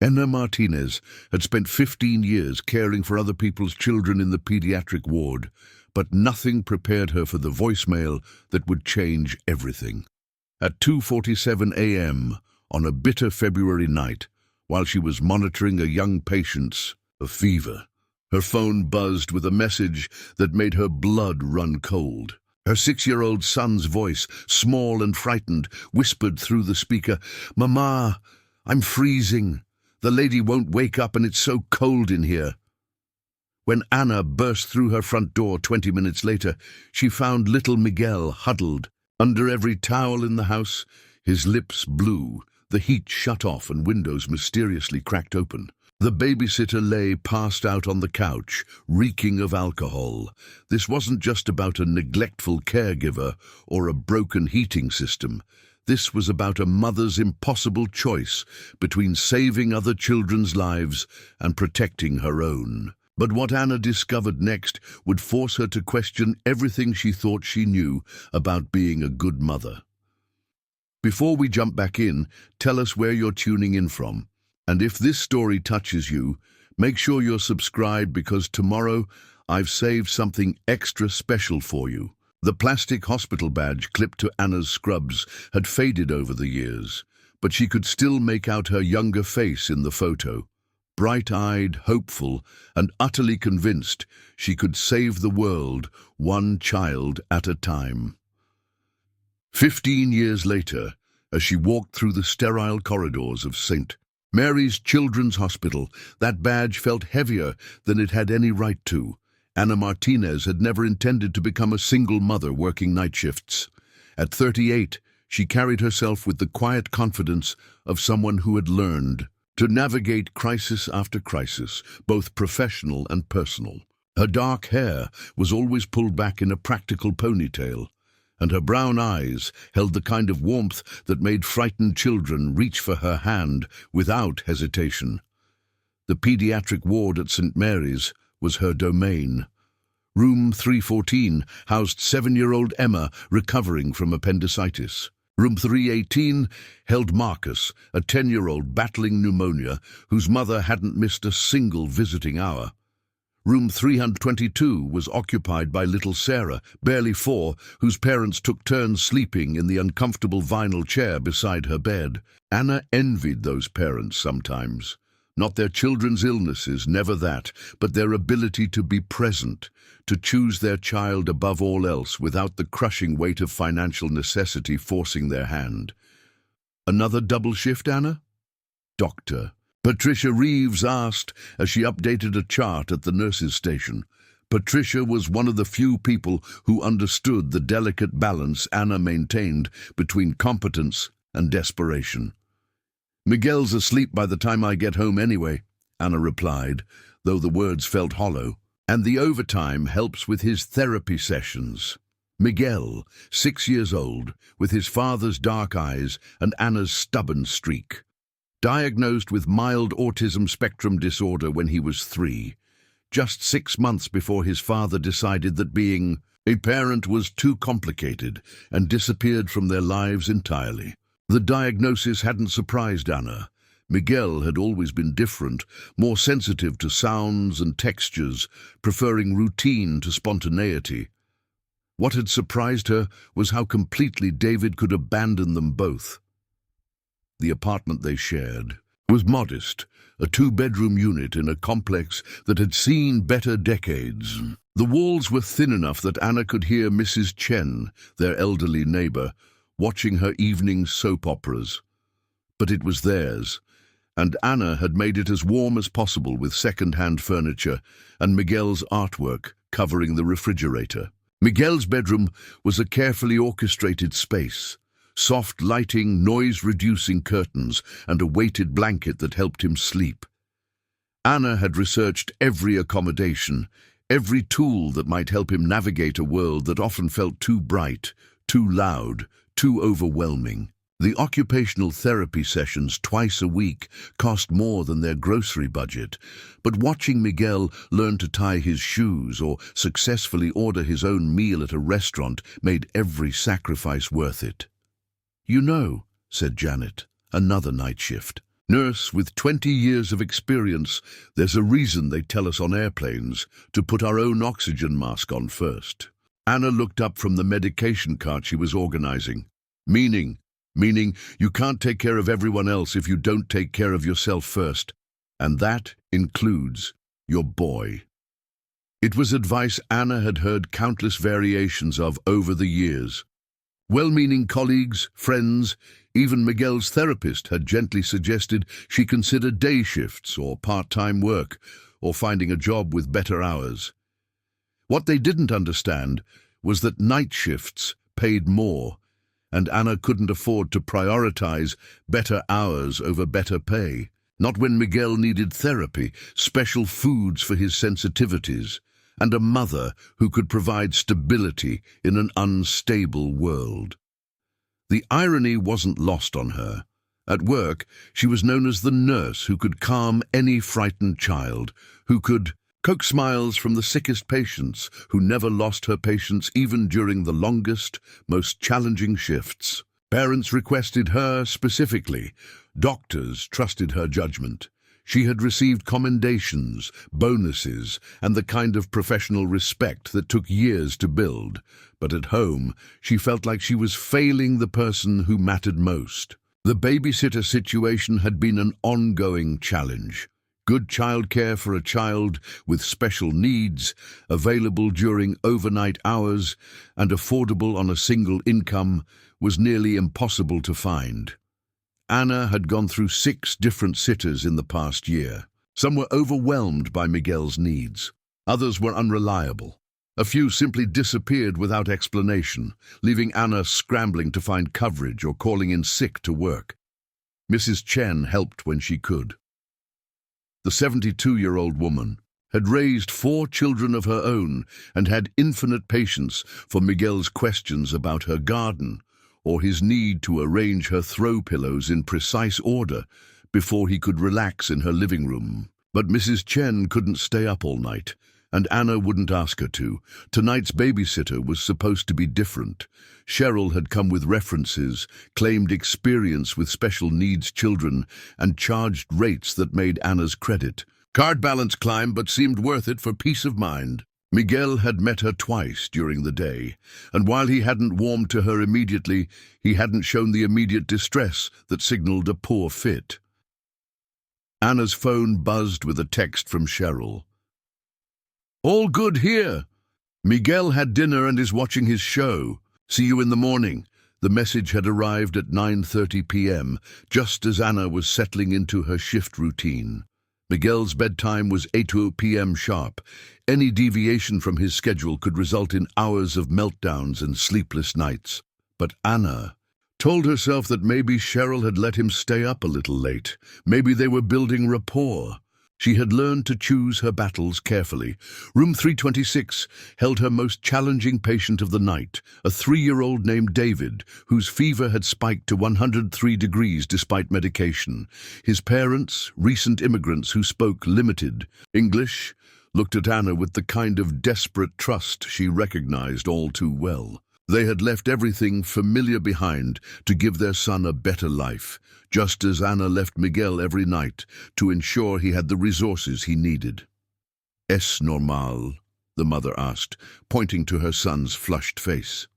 Anna Martinez had spent 15 years caring for other people's children in the pediatric ward, but nothing prepared her for the voicemail that would change everything. At 2:47 a.m. on a bitter February night, while she was monitoring a young patient's fever, her phone buzzed with a message that made her blood run cold. Her 6-year-old son's voice, small and frightened, whispered through the speaker, "Mama, I'm freezing. The lady won't wake up and it's so cold in here." When Anna burst through her front door 20 minutes later, she found little Miguel huddled under every towel in the house, his lips blue, the heat shut off and windows mysteriously cracked open. The babysitter lay passed out on the couch, reeking of alcohol. This wasn't just about a neglectful caregiver or a broken heating system. This was about a mother's impossible choice between saving other children's lives and protecting her own. But what Anna discovered next would force her to question everything she thought she knew about being a good mother. Before we jump back in, tell us where you're tuning in from. And if this story touches you, make sure you're subscribed because tomorrow I've saved something extra special for you. The plastic hospital badge clipped to Anna's scrubs had faded over the years, but she could still make out her younger face in the photo. Bright-eyed, hopeful, and utterly convinced she could save the world, one child at a time. 15 years later, as she walked through the sterile corridors of St. Mary's Children's Hospital, that badge felt heavier than it had any right to. Anna Martinez had never intended to become a single mother working night shifts. At 38, she carried herself with the quiet confidence of someone who had learned to navigate crisis after crisis, both professional and personal. Her dark hair was always pulled back in a practical ponytail, and her brown eyes held the kind of warmth that made frightened children reach for her hand without hesitation. The pediatric ward at St. Mary's was her domain. Room 314 housed 7-year-old Emma recovering from appendicitis. Room 318 held Marcus, a 10-year-old battling pneumonia whose mother hadn't missed a single visiting hour. Room 322 was occupied by little Sarah, barely 4, whose parents took turns sleeping in the uncomfortable vinyl chair beside her bed. Anna envied those parents sometimes. Not their children's illnesses, never that, but their ability to be present, to choose their child above all else without the crushing weight of financial necessity forcing their hand. "Another double shift, Anna?" "Doctor," Patricia Reeves asked as she updated a chart at the nurses' station. Patricia was one of the few people who understood the delicate balance Anna maintained between competence and desperation. "Miguel's asleep by the time I get home anyway," Anna replied, though the words felt hollow. "And the overtime helps with his therapy sessions." Miguel, 6 years old, with his father's dark eyes and Anna's stubborn streak. Diagnosed with mild autism spectrum disorder when he was 3, just 6 months before his father decided that being a parent was too complicated and disappeared from their lives entirely. The diagnosis hadn't surprised Anna. Miguel had always been different, more sensitive to sounds and textures, preferring routine to spontaneity. What had surprised her was how completely David could abandon them both. The apartment they shared was modest, a 2-bedroom unit in a complex that had seen better decades. The walls were thin enough that Anna could hear Mrs. Chen, their elderly neighbor, watching her evening soap operas. But it was theirs, and Anna had made it as warm as possible with second-hand furniture and Miguel's artwork covering the refrigerator. Miguel's bedroom was a carefully orchestrated space. Soft lighting, noise-reducing curtains, and a weighted blanket that helped him sleep. Anna had researched every accommodation, every tool that might help him navigate a world that often felt too bright, too loud, too overwhelming. The occupational therapy sessions twice a week cost more than their grocery budget, but watching Miguel learn to tie his shoes or successfully order his own meal at a restaurant made every sacrifice worth it. "You know," said Janet, "another night shift." Nurse with 20 years of experience, there's a reason they tell us on airplanes to put our own oxygen mask on first. Anna looked up from the medication cart she was organizing. Meaning you can't take care of everyone else if you don't take care of yourself first. And that includes your boy. It was advice Anna had heard countless variations of over the years. Well-meaning colleagues, friends, even Miguel's therapist had gently suggested she consider day shifts or part-time work, or finding a job with better hours. What they didn't understand was that night shifts paid more, and Anna couldn't afford to prioritize better hours over better pay. Not when Miguel needed therapy, special foods for his sensitivities, and a mother who could provide stability in an unstable world. The irony wasn't lost on her. At work, she was known as the nurse who could calm any frightened child, who could coax smiles from the sickest patients, who never lost her patience even during the longest, most challenging shifts. Parents requested her specifically. Doctors trusted her judgment. She had received commendations, bonuses, and the kind of professional respect that took years to build. But at home, she felt like she was failing the person who mattered most. The babysitter situation had been an ongoing challenge. Good childcare for a child with special needs, available during overnight hours, and affordable on a single income, was nearly impossible to find. Anna had gone through 6 different sitters in the past year. Some were overwhelmed by Miguel's needs. Others were unreliable. A few simply disappeared without explanation, leaving Anna scrambling to find coverage or calling in sick to work. Mrs. Chen helped when she could. The 72-year-old woman had raised 4 children of her own and had infinite patience for Miguel's questions about her garden, or his need to arrange her throw pillows in precise order before he could relax in her living room. But Mrs. Chen couldn't stay up all night, and Anna wouldn't ask her to. Tonight's babysitter was supposed to be different. Cheryl had come with references, claimed experience with special needs children, and charged rates that made Anna's credit. Card balance climbed, but seemed worth it for peace of mind. Miguel had met her twice during the day, and while he hadn't warmed to her immediately, he hadn't shown the immediate distress that signaled a poor fit. Anna's phone buzzed with a text from Cheryl. "All good here. Miguel had dinner and is watching his show. See you in the morning." The message had arrived at 9:30 p.m., just as Anna was settling into her shift routine. Miguel's bedtime was 8 p.m. sharp. Any deviation from his schedule could result in hours of meltdowns and sleepless nights. But Anna told herself that maybe Cheryl had let him stay up a little late. Maybe they were building rapport. She had learned to choose her battles carefully. Room 326 held her most challenging patient of the night, a 3-year-old named David, whose fever had spiked to 103 degrees despite medication. His parents, recent immigrants who spoke limited English, looked at Anna with the kind of desperate trust she recognized all too well. They had left everything familiar behind to give their son a better life, just as Anna left Miguel every night to ensure he had the resources he needed. "Es normal?" the mother asked, pointing to her son's flushed face.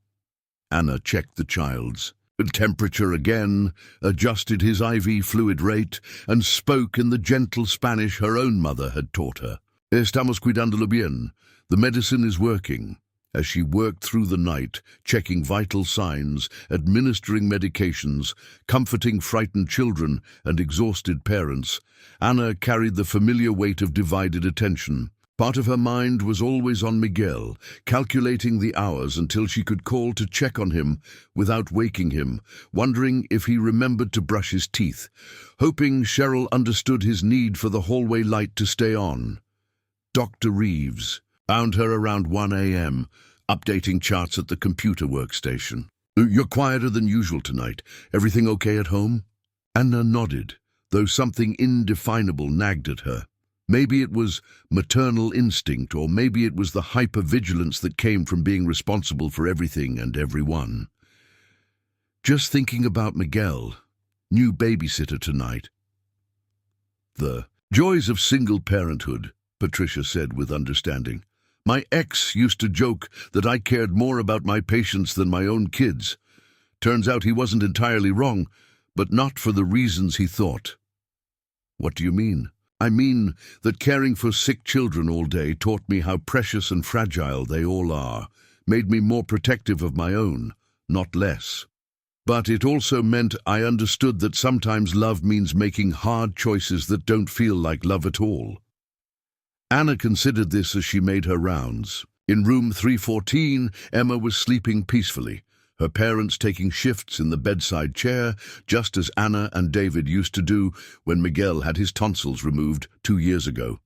Anna checked the child's temperature again, adjusted his IV fluid rate, and spoke in the gentle Spanish her own mother had taught her. "Estamos cuidándolo bien. The medicine is working." As she worked through the night, checking vital signs, administering medications, comforting frightened children and exhausted parents, Anna carried the familiar weight of divided attention. Part of her mind was always on Miguel, calculating the hours until she could call to check on him without waking him, wondering if he remembered to brush his teeth, hoping Cheryl understood his need for the hallway light to stay on. Dr. Reeves found her around 1 a.m., updating charts at the computer workstation. "You're quieter than usual tonight. Everything okay at home?" Anna nodded, though something indefinable nagged at her. Maybe it was maternal instinct, or maybe it was the hypervigilance that came from being responsible for everything and everyone. "Just thinking about Miguel. New babysitter tonight." The joys of single parenthood, Patricia said with understanding. My ex used to joke that I cared more about my patients than my own kids. Turns out he wasn't entirely wrong, but not for the reasons he thought. What do you mean? I mean that caring for sick children all day taught me how precious and fragile they all are, made me more protective of my own, not less. But it also meant I understood that sometimes love means making hard choices that don't feel like love at all. Anna considered this as she made her rounds. In room 314, Emma was sleeping peacefully, her parents taking shifts in the bedside chair, just as Anna and David used to do when Miguel had his tonsils removed 2 years ago.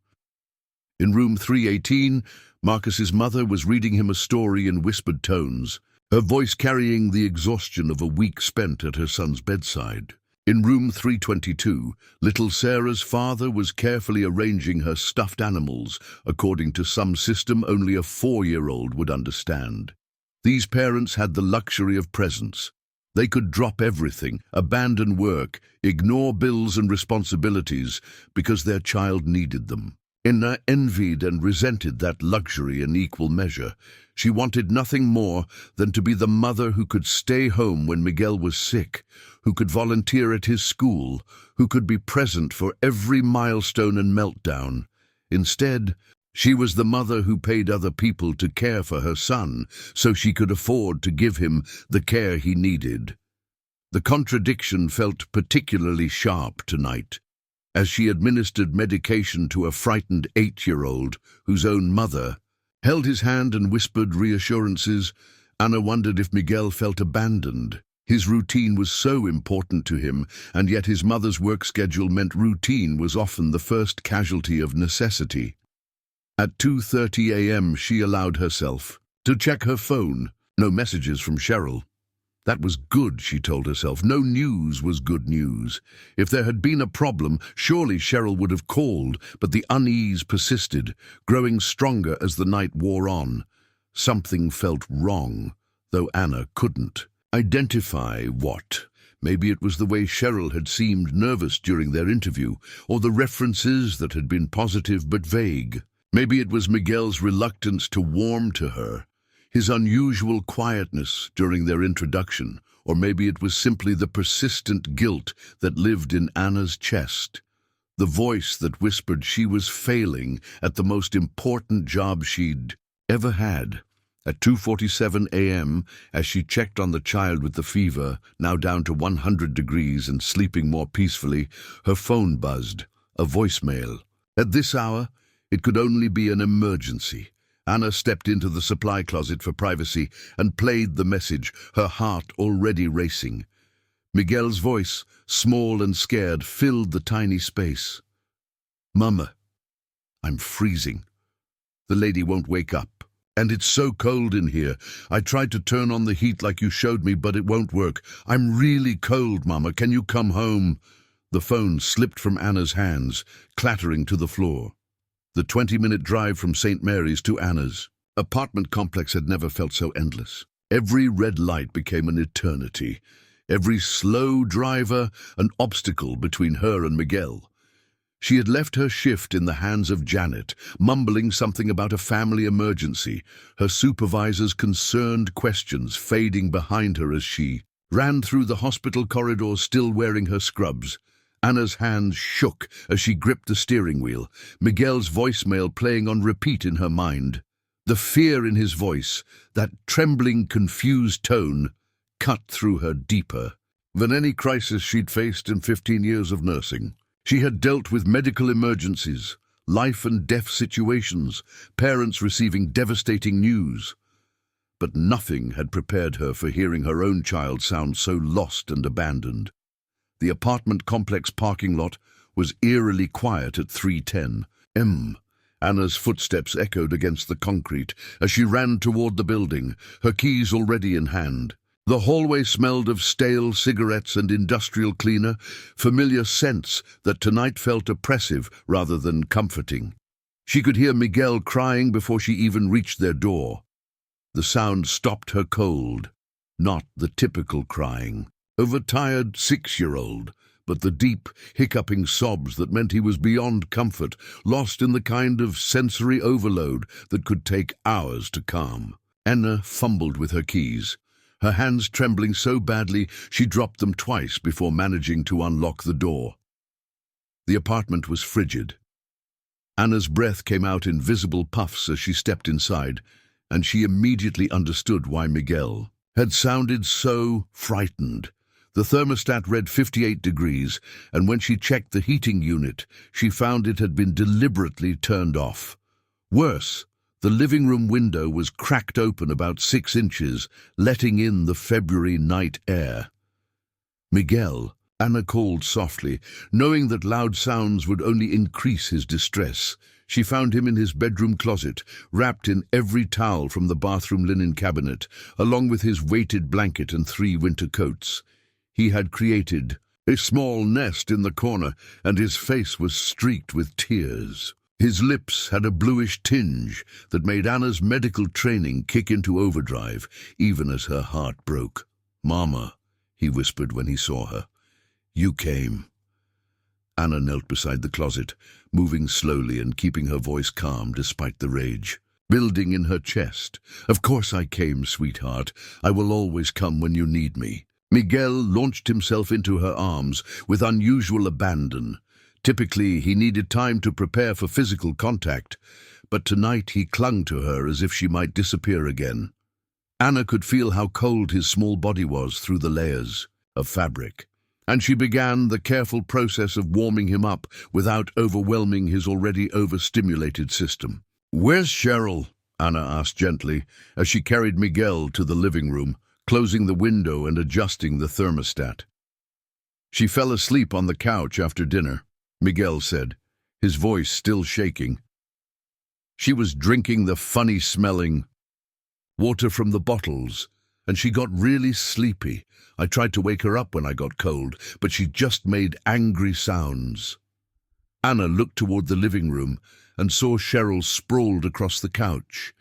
In room 318, Marcus's mother was reading him a story in whispered tones, her voice carrying the exhaustion of a week spent at her son's bedside. In room 322, little Sarah's father was carefully arranging her stuffed animals according to some system only a 4-year-old would understand. These parents had the luxury of presence. They could drop everything, abandon work, ignore bills and responsibilities because their child needed them. Anna envied and resented that luxury in equal measure. She wanted nothing more than to be the mother who could stay home when Miguel was sick, who could volunteer at his school, who could be present for every milestone and meltdown. Instead, she was the mother who paid other people to care for her son so she could afford to give him the care he needed. The contradiction felt particularly sharp tonight, as she administered medication to a frightened 8-year-old whose own mother held his hand and whispered reassurances. Anna wondered if Miguel felt abandoned. His routine was so important to him, and yet his mother's work schedule meant routine was often the first casualty of necessity. At 2:30 a.m. she allowed herself to check her phone. No messages from Cheryl. That was good, she told herself. No news was good news. If there had been a problem, surely Cheryl would have called, but the unease persisted, growing stronger as the night wore on. Something felt wrong, though Anna couldn't identify what. Maybe it was the way Cheryl had seemed nervous during their interview, or the references that had been positive but vague. Maybe it was Miguel's reluctance to warm to her, his unusual quietness during their introduction, or maybe it was simply the persistent guilt that lived in Anna's chest, the voice that whispered she was failing at the most important job she'd ever had. At 2:47 a.m., as she checked on the child with the fever, now down to 100 degrees and sleeping more peacefully, her phone buzzed, a voicemail. At this hour, it could only be an emergency. Anna stepped into the supply closet for privacy and played the message, her heart already racing. Miguel's voice, small and scared, filled the tiny space. Mama, I'm freezing. The lady won't wake up. And it's so cold in here. I tried to turn on the heat like you showed me, but it won't work. I'm really cold, Mama. Can you come home? The phone slipped from Anna's hands, clattering to the floor. The 20-minute drive from St. Mary's to Anna's apartment complex had never felt so endless. Every red light became an eternity. Every slow driver an obstacle between her and Miguel. She had left her shift in the hands of Janet, mumbling something about a family emergency, her supervisor's concerned questions fading behind her as she ran through the hospital corridor still wearing her scrubs. Anna's hands shook as she gripped the steering wheel, Miguel's voicemail playing on repeat in her mind. The fear in his voice, that trembling, confused tone, cut through her deeper than any crisis she'd faced in 15 years of nursing. She had dealt with medical emergencies, life and death situations, parents receiving devastating news. But nothing had prepared her for hearing her own child sound so lost and abandoned. The apartment complex parking lot was eerily quiet at 3:10 a.m. Anna's footsteps echoed against the concrete as she ran toward the building, her keys already in hand. The hallway smelled of stale cigarettes and industrial cleaner, familiar scents that tonight felt oppressive rather than comforting. She could hear Miguel crying before she even reached their door. The sound stopped her cold, not the typical crying of a tired 6-year-old, but the deep, hiccuping sobs that meant he was beyond comfort, lost in the kind of sensory overload that could take hours to calm. Anna fumbled with her keys, her hands trembling so badly she dropped them twice before managing to unlock the door. The apartment was frigid. Anna's breath came out in visible puffs as she stepped inside, and she immediately understood why Miguel had sounded so frightened. The thermostat read 58 degrees, and when she checked the heating unit, she found it had been deliberately turned off. Worse, the living room window was cracked open about 6 inches, letting in the February night air. "Miguel," Anna called softly, knowing that loud sounds would only increase his distress. She found him in his bedroom closet, wrapped in every towel from the bathroom linen cabinet, along with his weighted blanket and 3 winter coats. He had created a small nest in the corner, and his face was streaked with tears. His lips had a bluish tinge that made Anna's medical training kick into overdrive, even as her heart broke. "Mama," he whispered when he saw her. "You came." Anna knelt beside the closet, moving slowly and keeping her voice calm despite the rage building in her chest. "Of course I came, sweetheart. I will always come when you need me." Miguel launched himself into her arms with unusual abandon. Typically, he needed time to prepare for physical contact, but tonight he clung to her as if she might disappear again. Anna could feel how cold his small body was through the layers of fabric, and she began the careful process of warming him up without overwhelming his already overstimulated system. "Where's Cheryl?" Anna asked gently as she carried Miguel to the living room, closing the window and adjusting the thermostat. "She fell asleep on the couch after dinner," Miguel said, his voice still shaking. "She was drinking the funny-smelling water from the bottles, and she got really sleepy. I tried to wake her up when I got cold, but she just made angry sounds." Anna looked toward the living room and saw Cheryl sprawled across the couch,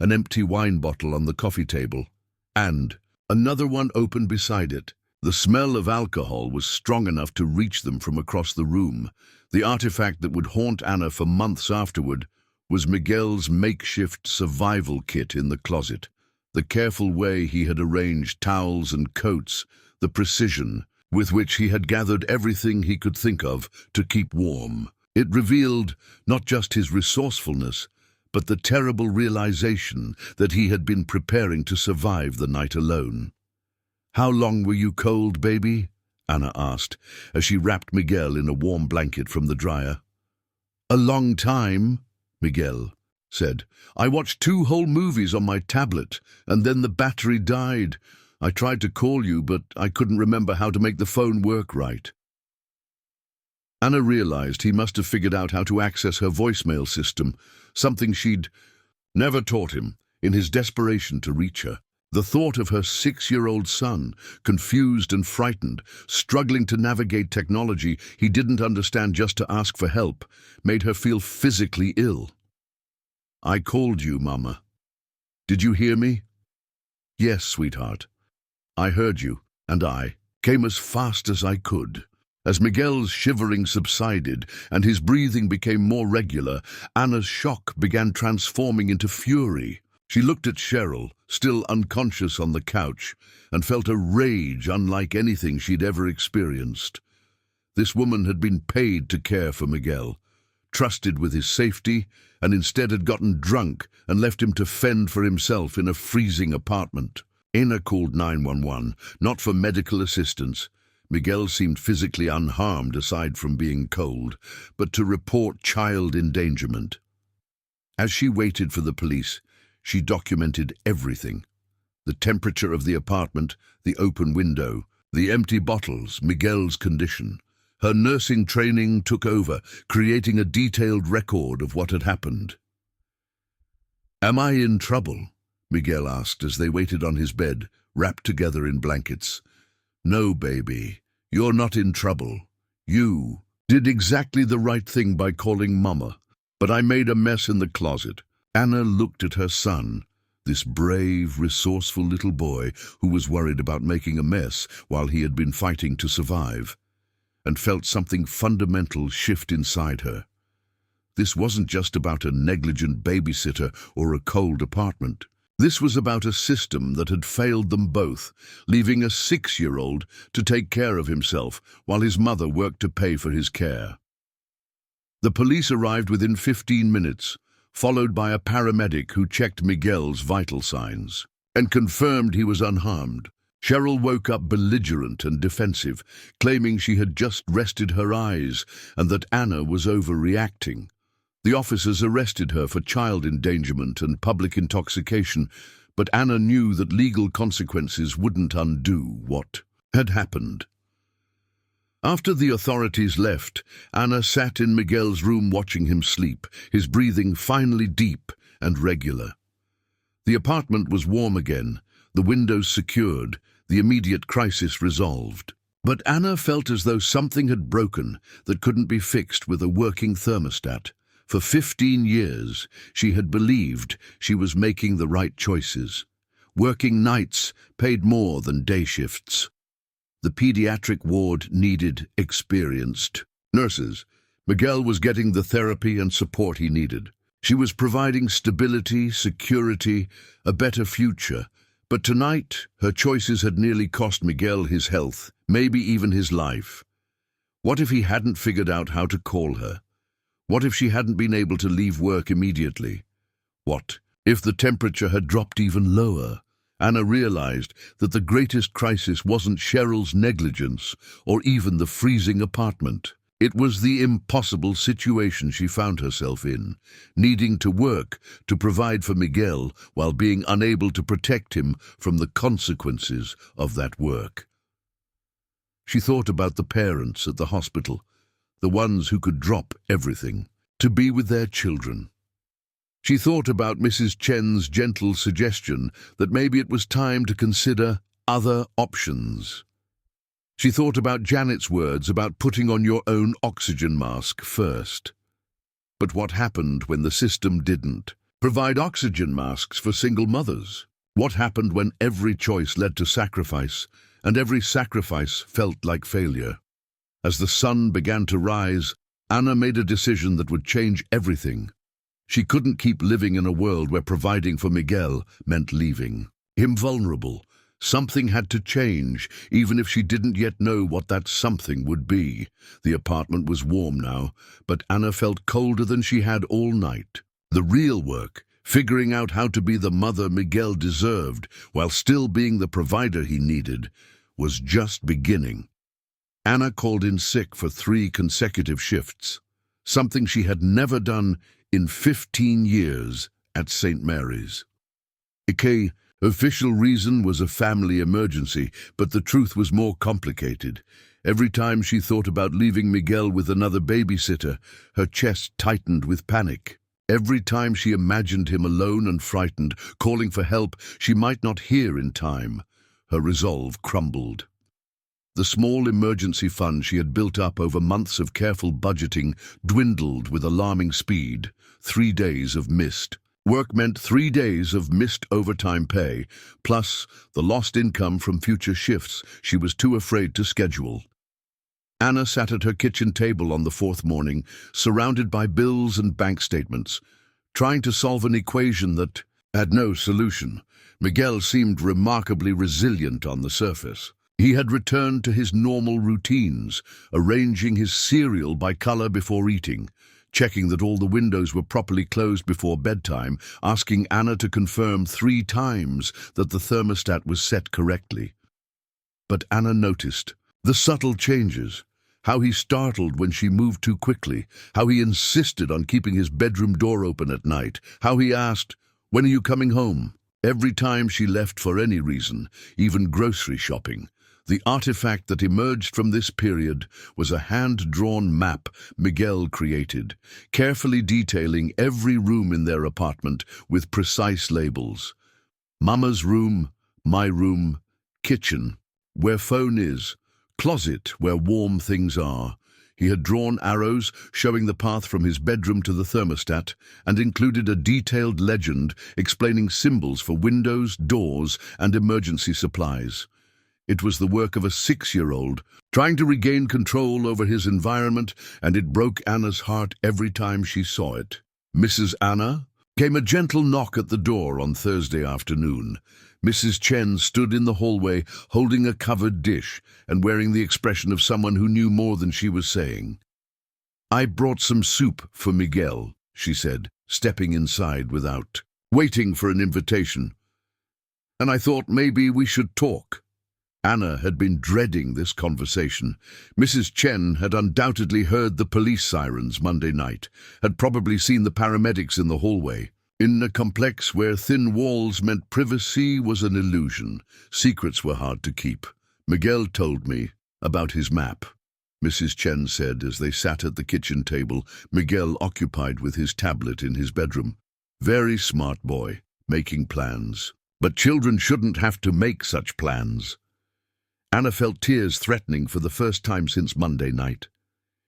an empty wine bottle on the coffee table, and another one open beside it. The smell of alcohol was strong enough to reach them from across the room. The artifact that would haunt Anna for months afterward was Miguel's makeshift survival kit in the closet. The careful way he had arranged towels and coats, the precision with which he had gathered everything he could think of to keep warm. It revealed not just his resourcefulness, but the terrible realization that he had been preparing to survive the night alone. "How long were you cold, baby?" Anna asked, as she wrapped Miguel in a warm blanket from the dryer. "A long time," Miguel said. "I watched 2 whole movies on my tablet, and then the battery died. I tried to call you, but I couldn't remember how to make the phone work right." Anna realized he must have figured out how to access her voicemail system, something she'd never taught him, in his desperation to reach her. The thought of her 6-year-old son, confused and frightened, struggling to navigate technology he didn't understand just to ask for help, made her feel physically ill. "I called you, Mama. Did you hear me?" "Yes, sweetheart. I heard you, and I came as fast as I could." As Miguel's shivering subsided and his breathing became more regular, Anna's shock began transforming into fury. She looked at Cheryl, still unconscious on the couch, and felt a rage unlike anything she'd ever experienced. This woman had been paid to care for Miguel, trusted with his safety, and instead had gotten drunk and left him to fend for himself in a freezing apartment. Anna called 911, not for medical assistance. Miguel seemed physically unharmed aside from being cold, but to report child endangerment. As she waited for the police, she documented everything: the temperature of the apartment, the open window, the empty bottles, Miguel's condition. Her nursing training took over, creating a detailed record of what had happened. "Am I in trouble?" Miguel asked as they waited on his bed, wrapped together in blankets. "No, baby, you're not in trouble. You did exactly the right thing by calling Mama, but I made a mess in the closet." Anna looked at her son, this brave, resourceful little boy who was worried about making a mess while he had been fighting to survive. and felt something fundamental shift inside her. This wasn't just about a negligent babysitter or a cold apartment. This was about a system that had failed them both, leaving a 6-year-old to take care of himself while his mother worked to pay for his care. The police arrived within 15 minutes, followed by a paramedic who checked Miguel's vital signs and confirmed he was unharmed. Cheryl woke up belligerent and defensive, claiming she had just rested her eyes and that Anna was overreacting. The officers arrested her for child endangerment and public intoxication, but Anna knew that legal consequences wouldn't undo what had happened. After the authorities left, Anna sat in Miguel's room watching him sleep, his breathing finally deep and regular. The apartment was warm again, the windows secured, the immediate crisis resolved. But Anna felt as though something had broken that couldn't be fixed with a working thermostat. For 15 years, she had believed she was making the right choices. Working nights paid more than day shifts. The pediatric ward needed experienced nurses. Miguel was getting the therapy and support he needed. She was providing stability, security, a better future. But tonight, her choices had nearly cost Miguel his health, maybe even his life. What if he hadn't figured out how to call her? What if she hadn't been able to leave work immediately? What if the temperature had dropped even lower? Anna realized that the greatest crisis wasn't Cheryl's negligence or even the freezing apartment. It was the impossible situation she found herself in, needing to work to provide for Miguel while being unable to protect him from the consequences of that work. She thought about the parents at the hospital, the ones who could drop everything to be with their children. She thought about Mrs. Chen's gentle suggestion that maybe it was time to consider other options. She thought about Janet's words about putting on your own oxygen mask first. But what happened when the system didn't provide oxygen masks for single mothers? What happened when every choice led to sacrifice, and every sacrifice felt like failure? As the sun began to rise, Anna made a decision that would change everything. She couldn't keep living in a world where providing for Miguel meant leaving him vulnerable. Something had to change, even if she didn't yet know what that something would be. The apartment was warm now, but Anna felt colder than she had all night. The real work, figuring out how to be the mother Miguel deserved while still being the provider he needed, was just beginning. Anna called in sick for 3 consecutive shifts, something she had never done in 15 years at St. Mary's. The official reason was a family emergency, but the truth was more complicated. Every time she thought about leaving Miguel with another babysitter, her chest tightened with panic. Every time she imagined him alone and frightened, calling for help she might not hear in time, her resolve crumbled. The small emergency fund she had built up over months of careful budgeting dwindled with alarming speed. 3 days of missed work meant 3 days of missed overtime pay, plus the lost income from future shifts she was too afraid to schedule. Anna sat at her kitchen table on the 4th morning, surrounded by bills and bank statements, trying to solve an equation that had no solution. Miguel seemed remarkably resilient on the surface. He had returned to his normal routines, arranging his cereal by color before eating, checking that all the windows were properly closed before bedtime, asking Anna to confirm 3 times that the thermostat was set correctly. But Anna noticed the subtle changes, how he startled when she moved too quickly, how he insisted on keeping his bedroom door open at night, how he asked, "When are you coming home?" Every time she left for any reason, even grocery shopping. The artifact that emerged from this period was a hand-drawn map Miguel created, carefully detailing every room in their apartment with precise labels. Mama's room, my room, kitchen, where phone is, closet where warm things are. He had drawn arrows showing the path from his bedroom to the thermostat and included a detailed legend explaining symbols for windows, doors, and emergency supplies. It was the work of a 6-year-old, trying to regain control over his environment, and it broke Anna's heart every time she saw it. Mrs. Anna came a gentle knock at the door on Thursday afternoon. Mrs. Chen stood in the hallway, holding a covered dish and wearing the expression of someone who knew more than she was saying. "I brought some soup for Miguel," she said, stepping inside without waiting for an invitation. "And I thought maybe we should talk." Anna had been dreading this conversation. Mrs. Chen had undoubtedly heard the police sirens Monday night, had probably seen the paramedics in the hallway. In a complex where thin walls meant privacy was an illusion, secrets were hard to keep. "Miguel told me about his map," Mrs. Chen said as they sat at the kitchen table, Miguel occupied with his tablet in his bedroom. "Very smart boy, making plans. But children shouldn't have to make such plans." Anna felt tears threatening for the first time since Monday night.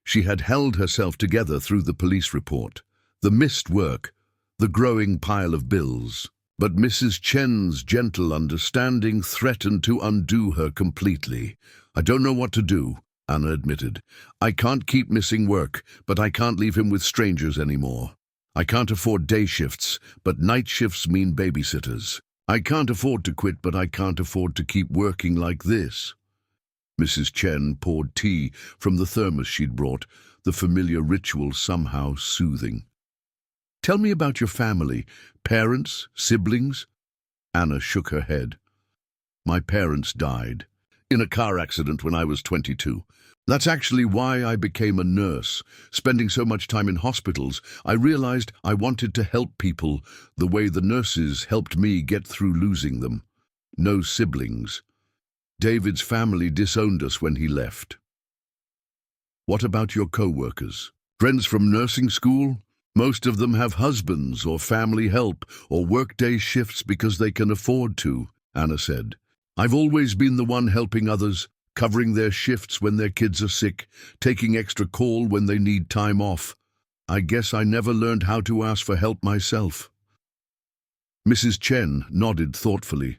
She had held herself together through the police report, the missed work, the growing pile of bills. But Mrs. Chen's gentle understanding threatened to undo her completely. "I don't know what to do," Anna admitted. "I can't keep missing work, but I can't leave him with strangers anymore. I can't afford day shifts, but night shifts mean babysitters. I can't afford to quit, but I can't afford to keep working like this." Mrs. Chen poured tea from the thermos she'd brought, the familiar ritual somehow soothing. "Tell me about your family. Parents? Siblings?" Anna shook her head. "My parents died in a car accident when I was 22. That's actually why I became a nurse. Spending so much time in hospitals, I realized I wanted to help people the way the nurses helped me get through losing them. No siblings. David's family disowned us when he left." "What about your co-workers? Friends from nursing school? Most of them have husbands or family help or work day shifts because they can afford to," Anna said. "I've always been the one helping others, covering their shifts when their kids are sick, taking extra call when they need time off. I guess I never learned how to ask for help myself." Mrs. Chen nodded thoughtfully.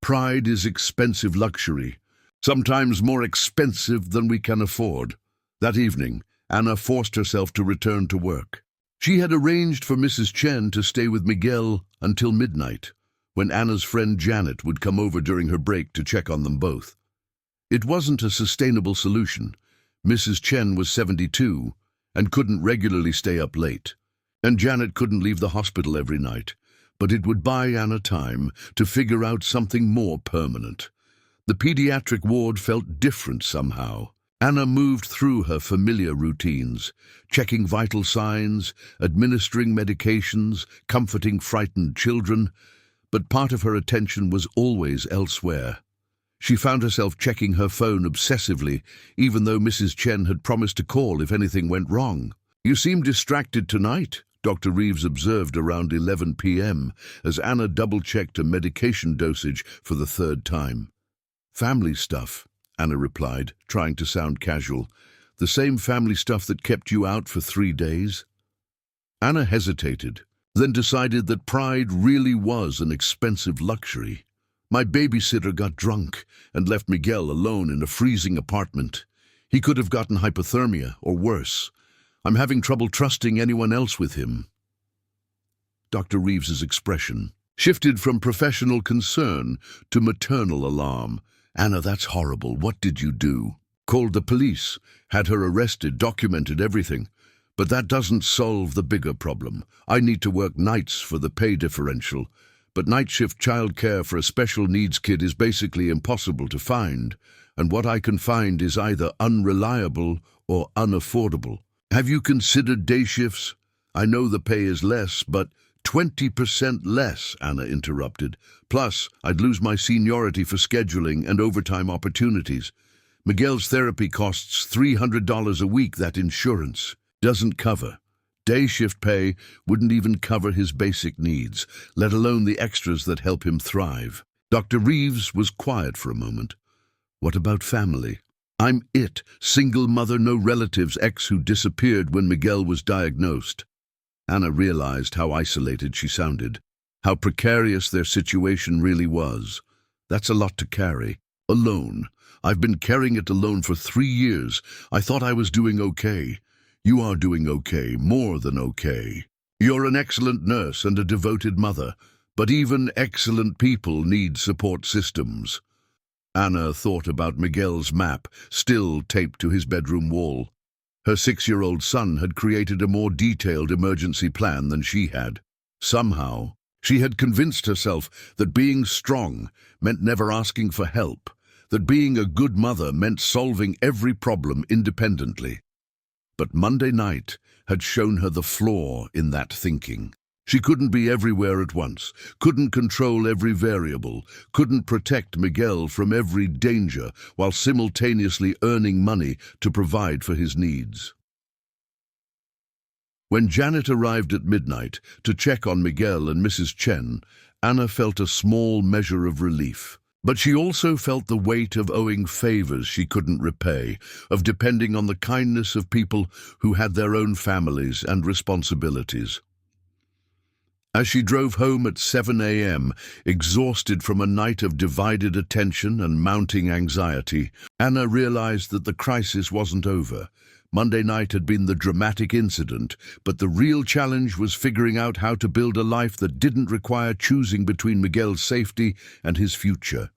"Pride is expensive luxury, sometimes more expensive than we can afford." That evening, Anna forced herself to return to work. She had arranged for Mrs. Chen to stay with Miguel until midnight, when Anna's friend Janet would come over during her break to check on them both. It wasn't a sustainable solution. Mrs. Chen was 72 and couldn't regularly stay up late, and Janet couldn't leave the hospital every night, but it would buy Anna time to figure out something more permanent. The pediatric ward felt different somehow. Anna moved through her familiar routines, checking vital signs, administering medications, comforting frightened children, but part of her attention was always elsewhere. She found herself checking her phone obsessively, even though Mrs. Chen had promised to call if anything went wrong. "You seem distracted tonight," Dr. Reeves observed around 11 p.m. as Anna double-checked a medication dosage for the third time. "Family stuff," Anna replied, trying to sound casual. "The same family stuff that kept you out for 3 days?" Anna hesitated, then decided that pride really was an expensive luxury. "My babysitter got drunk and left Miguel alone in a freezing apartment. He could have gotten hypothermia or worse. I'm having trouble trusting anyone else with him." Dr. Reeves's expression shifted from professional concern to maternal alarm. "Anna, that's horrible. What did you do?" "Called the police, had her arrested, documented everything. But that doesn't solve the bigger problem. I need to work nights for the pay differential. But night shift childcare for a special needs kid is basically impossible to find, and what I can find is either unreliable or unaffordable. Have you considered day shifts? I know the pay is less, but 20% less," Anna interrupted. "Plus, I'd lose my seniority for scheduling and overtime opportunities. Miguel's therapy costs $300 a week that insurance doesn't cover. Day shift pay wouldn't even cover his basic needs, let alone the extras that help him thrive." Dr. Reeves was quiet for a moment. "What about family?" "I'm it, single mother, no relatives, ex who disappeared when Miguel was diagnosed." Anna realized how isolated she sounded, how precarious their situation really was. That's a lot to carry. Alone. I've been carrying it alone for 3 years. I thought I was doing okay. You are doing okay, more than okay. You're an excellent nurse and a devoted mother, but even excellent people need support systems. Anna thought about Miguel's map, still taped to his bedroom wall. Her 6-year-old son had created a more detailed emergency plan than she had. Somehow, she had convinced herself that being strong meant never asking for help, that being a good mother meant solving every problem independently. But Monday night had shown her the flaw in that thinking. She couldn't be everywhere at once, couldn't control every variable, couldn't protect Miguel from every danger while simultaneously earning money to provide for his needs. When Janet arrived at midnight to check on Miguel and Mrs. Chen, Anna felt a small measure of relief. But she also felt the weight of owing favors she couldn't repay, of depending on the kindness of people who had their own families and responsibilities. As she drove home at 7 a.m., exhausted from a night of divided attention and mounting anxiety, Anna realized that the crisis wasn't over. Monday night had been the dramatic incident, but the real challenge was figuring out how to build a life that didn't require choosing between Miguel's safety and his future.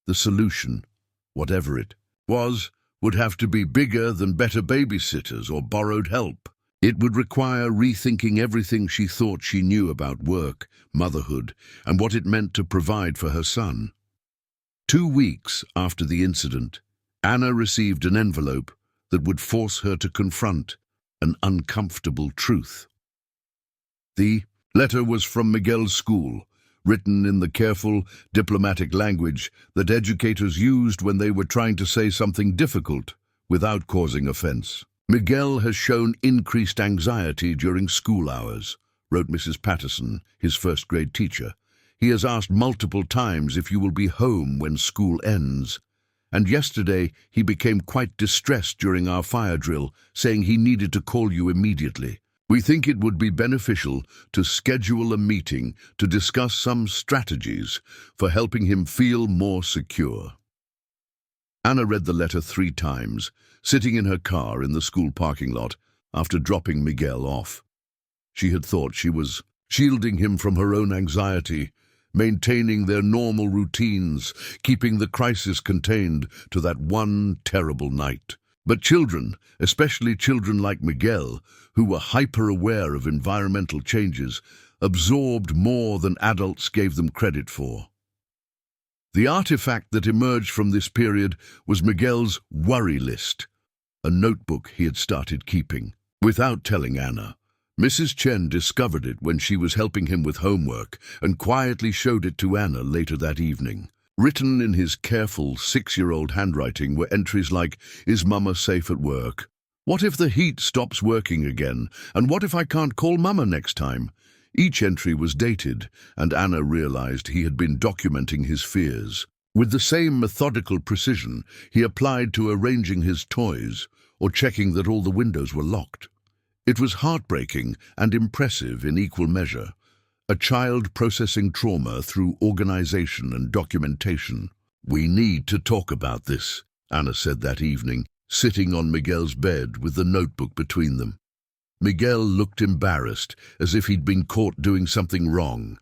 The solution, whatever it was, would have to be bigger than better babysitters or borrowed help. It would require rethinking everything she thought she knew about work, motherhood, and what it meant to provide for her son. 2 weeks after the incident, Anna received an envelope that would force her to confront an uncomfortable truth. The letter was from Miguel's school, written in the careful, diplomatic language that educators used when they were trying to say something difficult without causing offense. "Miguel has shown increased anxiety during school hours," wrote Mrs. Patterson, his first-grade teacher. "He has asked multiple times if you will be home when school ends. And yesterday he became quite distressed during our fire drill, saying he needed to call you immediately. We think it would be beneficial to schedule a meeting to discuss some strategies for helping him feel more secure." Anna read the letter 3 times, sitting in her car in the school parking lot after dropping Miguel off. She had thought she was shielding him from her own anxiety, maintaining their normal routines, keeping the crisis contained to that one terrible night. But children, especially children like Miguel, who were hyper-aware of environmental changes, absorbed more than adults gave them credit for. The artifact that emerged from this period was Miguel's worry list, a notebook he had started keeping. Without telling Anna, Mrs. Chen discovered it when she was helping him with homework and quietly showed it to Anna later that evening. Written in his careful 6-year-old handwriting were entries like, "Is Mama safe at work? What if the heat stops working again? And what if I can't call Mama next time?" Each entry was dated, and Anna realized he had been documenting his fears. With the same methodical precision, he applied to arranging his toys or checking that all the windows were locked. It was heartbreaking and impressive in equal measure. A child processing trauma through organization and documentation. "We need to talk about this," Anna said that evening, sitting on Miguel's bed with the notebook between them. Miguel looked embarrassed, as if he'd been caught doing something wrong.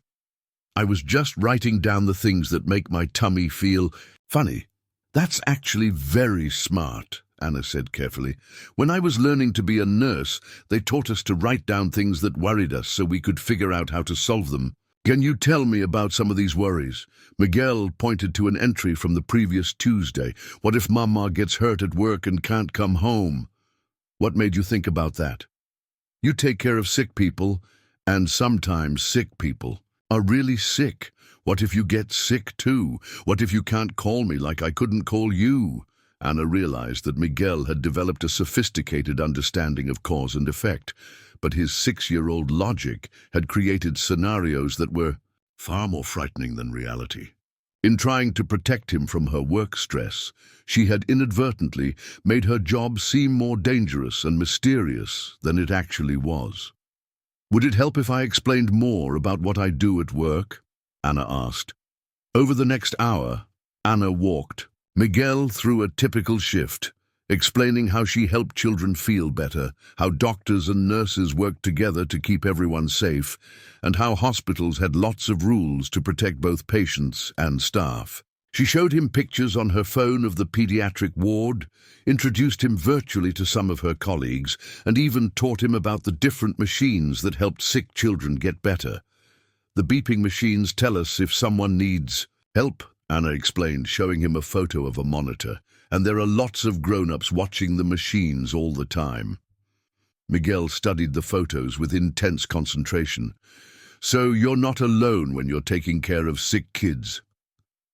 "I was just writing down the things that make my tummy feel funny." "That's actually very smart," Anna said carefully. "When I was learning to be a nurse, they taught us to write down things that worried us so we could figure out how to solve them. Can you tell me about some of these worries?" Miguel pointed to an entry from the previous Tuesday. "What if Mama gets hurt at work and can't come home?" "What made you think about that?" "You take care of sick people, and sometimes sick people are really sick. What if you get sick too? What if you can't call me like I couldn't call you?" Anna realized that Miguel had developed a sophisticated understanding of cause and effect, but his 6-year-old logic had created scenarios that were far more frightening than reality. In trying to protect him from her work stress, she had inadvertently made her job seem more dangerous and mysterious than it actually was. "Would it help if I explained more about what I do at work?" Anna asked. "Over the next hour, Anna walked. Miguel threw a typical shift, explaining how she helped children feel better, how doctors and nurses worked together to keep everyone safe, and how hospitals had lots of rules to protect both patients and staff. She showed him pictures on her phone of the pediatric ward, introduced him virtually to some of her colleagues, and even taught him about the different machines that helped sick children get better. The beeping machines tell us if someone needs help, Anna explained, showing him a photo of a monitor. And there are lots of grown-ups watching the machines all the time. Miguel studied the photos with intense concentration. So you're not alone when you're taking care of sick kids.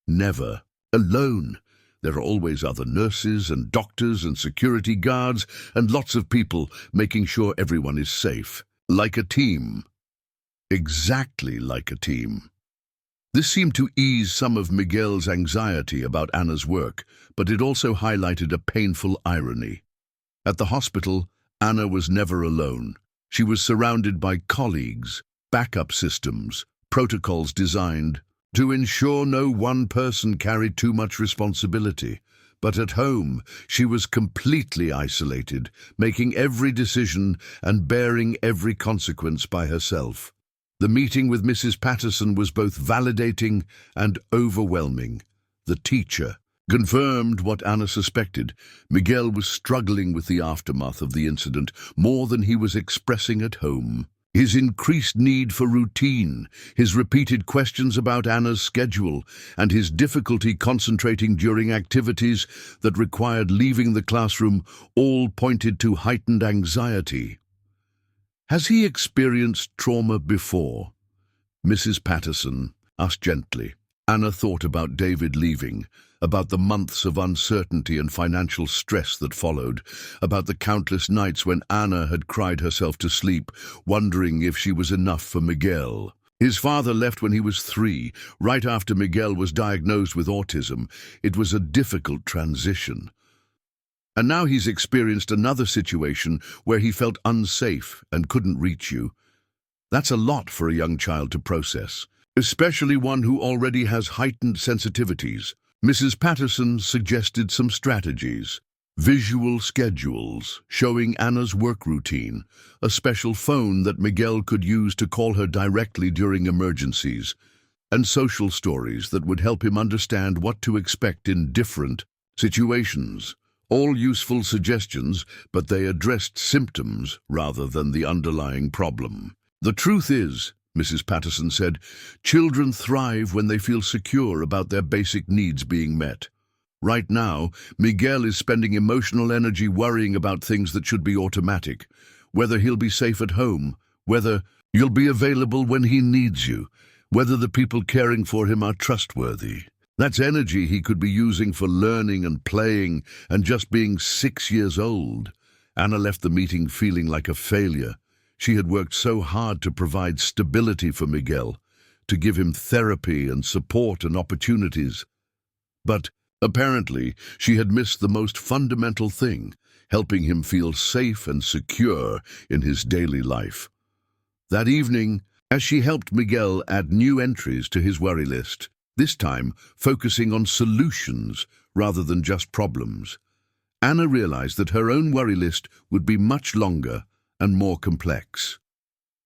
Never alone. There are always other nurses and doctors and security guards and lots of people making sure everyone is safe. Like a team. Exactly like a team. This seemed to ease some of Miguel's anxiety about Anna's work, but it also highlighted a painful irony. At the hospital, Anna was never alone. She was surrounded by colleagues, backup systems, protocols designed to ensure no one person carried too much responsibility. But at home, she was completely isolated, making every decision and bearing every consequence by herself. The meeting with Mrs. Patterson was both validating and overwhelming. The teacher confirmed what Anna suspected. Miguel was struggling with the aftermath of the incident more than he was expressing at home. His increased need for routine, his repeated questions about Anna's schedule, and his difficulty concentrating during activities that required leaving the classroom all pointed to heightened anxiety. Has he experienced trauma before? Mrs. Patterson asked gently. Anna thought about David leaving, about the months of uncertainty and financial stress that followed, about the countless nights when Anna had cried herself to sleep, wondering if she was enough for Miguel. His father left when he was 3, right after Miguel was diagnosed with autism. It was a difficult transition. And now he's experienced another situation where he felt unsafe and couldn't reach you. That's a lot for a young child to process, especially one who already has heightened sensitivities. Mrs. Patterson suggested some strategies. Visual schedules showing Anna's work routine, a special phone that Miguel could use to call her directly during emergencies, and social stories that would help him understand what to expect in different situations. All useful suggestions, but they addressed symptoms rather than the underlying problem. The truth is, Mrs. Patterson said, children thrive when they feel secure about their basic needs being met. Right now, Miguel is spending emotional energy worrying about things that should be automatic, whether he'll be safe at home, whether you'll be available when he needs you, whether the people caring for him are trustworthy. That's energy he could be using for learning and playing and just being 6 years old. Anna left the meeting feeling like a failure. She had worked so hard to provide stability for Miguel, to give him therapy and support and opportunities. But apparently, she had missed the most fundamental thing, helping him feel safe and secure in his daily life. That evening, as she helped Miguel add new entries to his worry list, this time focusing on solutions rather than just problems, Anna realized that her own worry list would be much longer and more complex.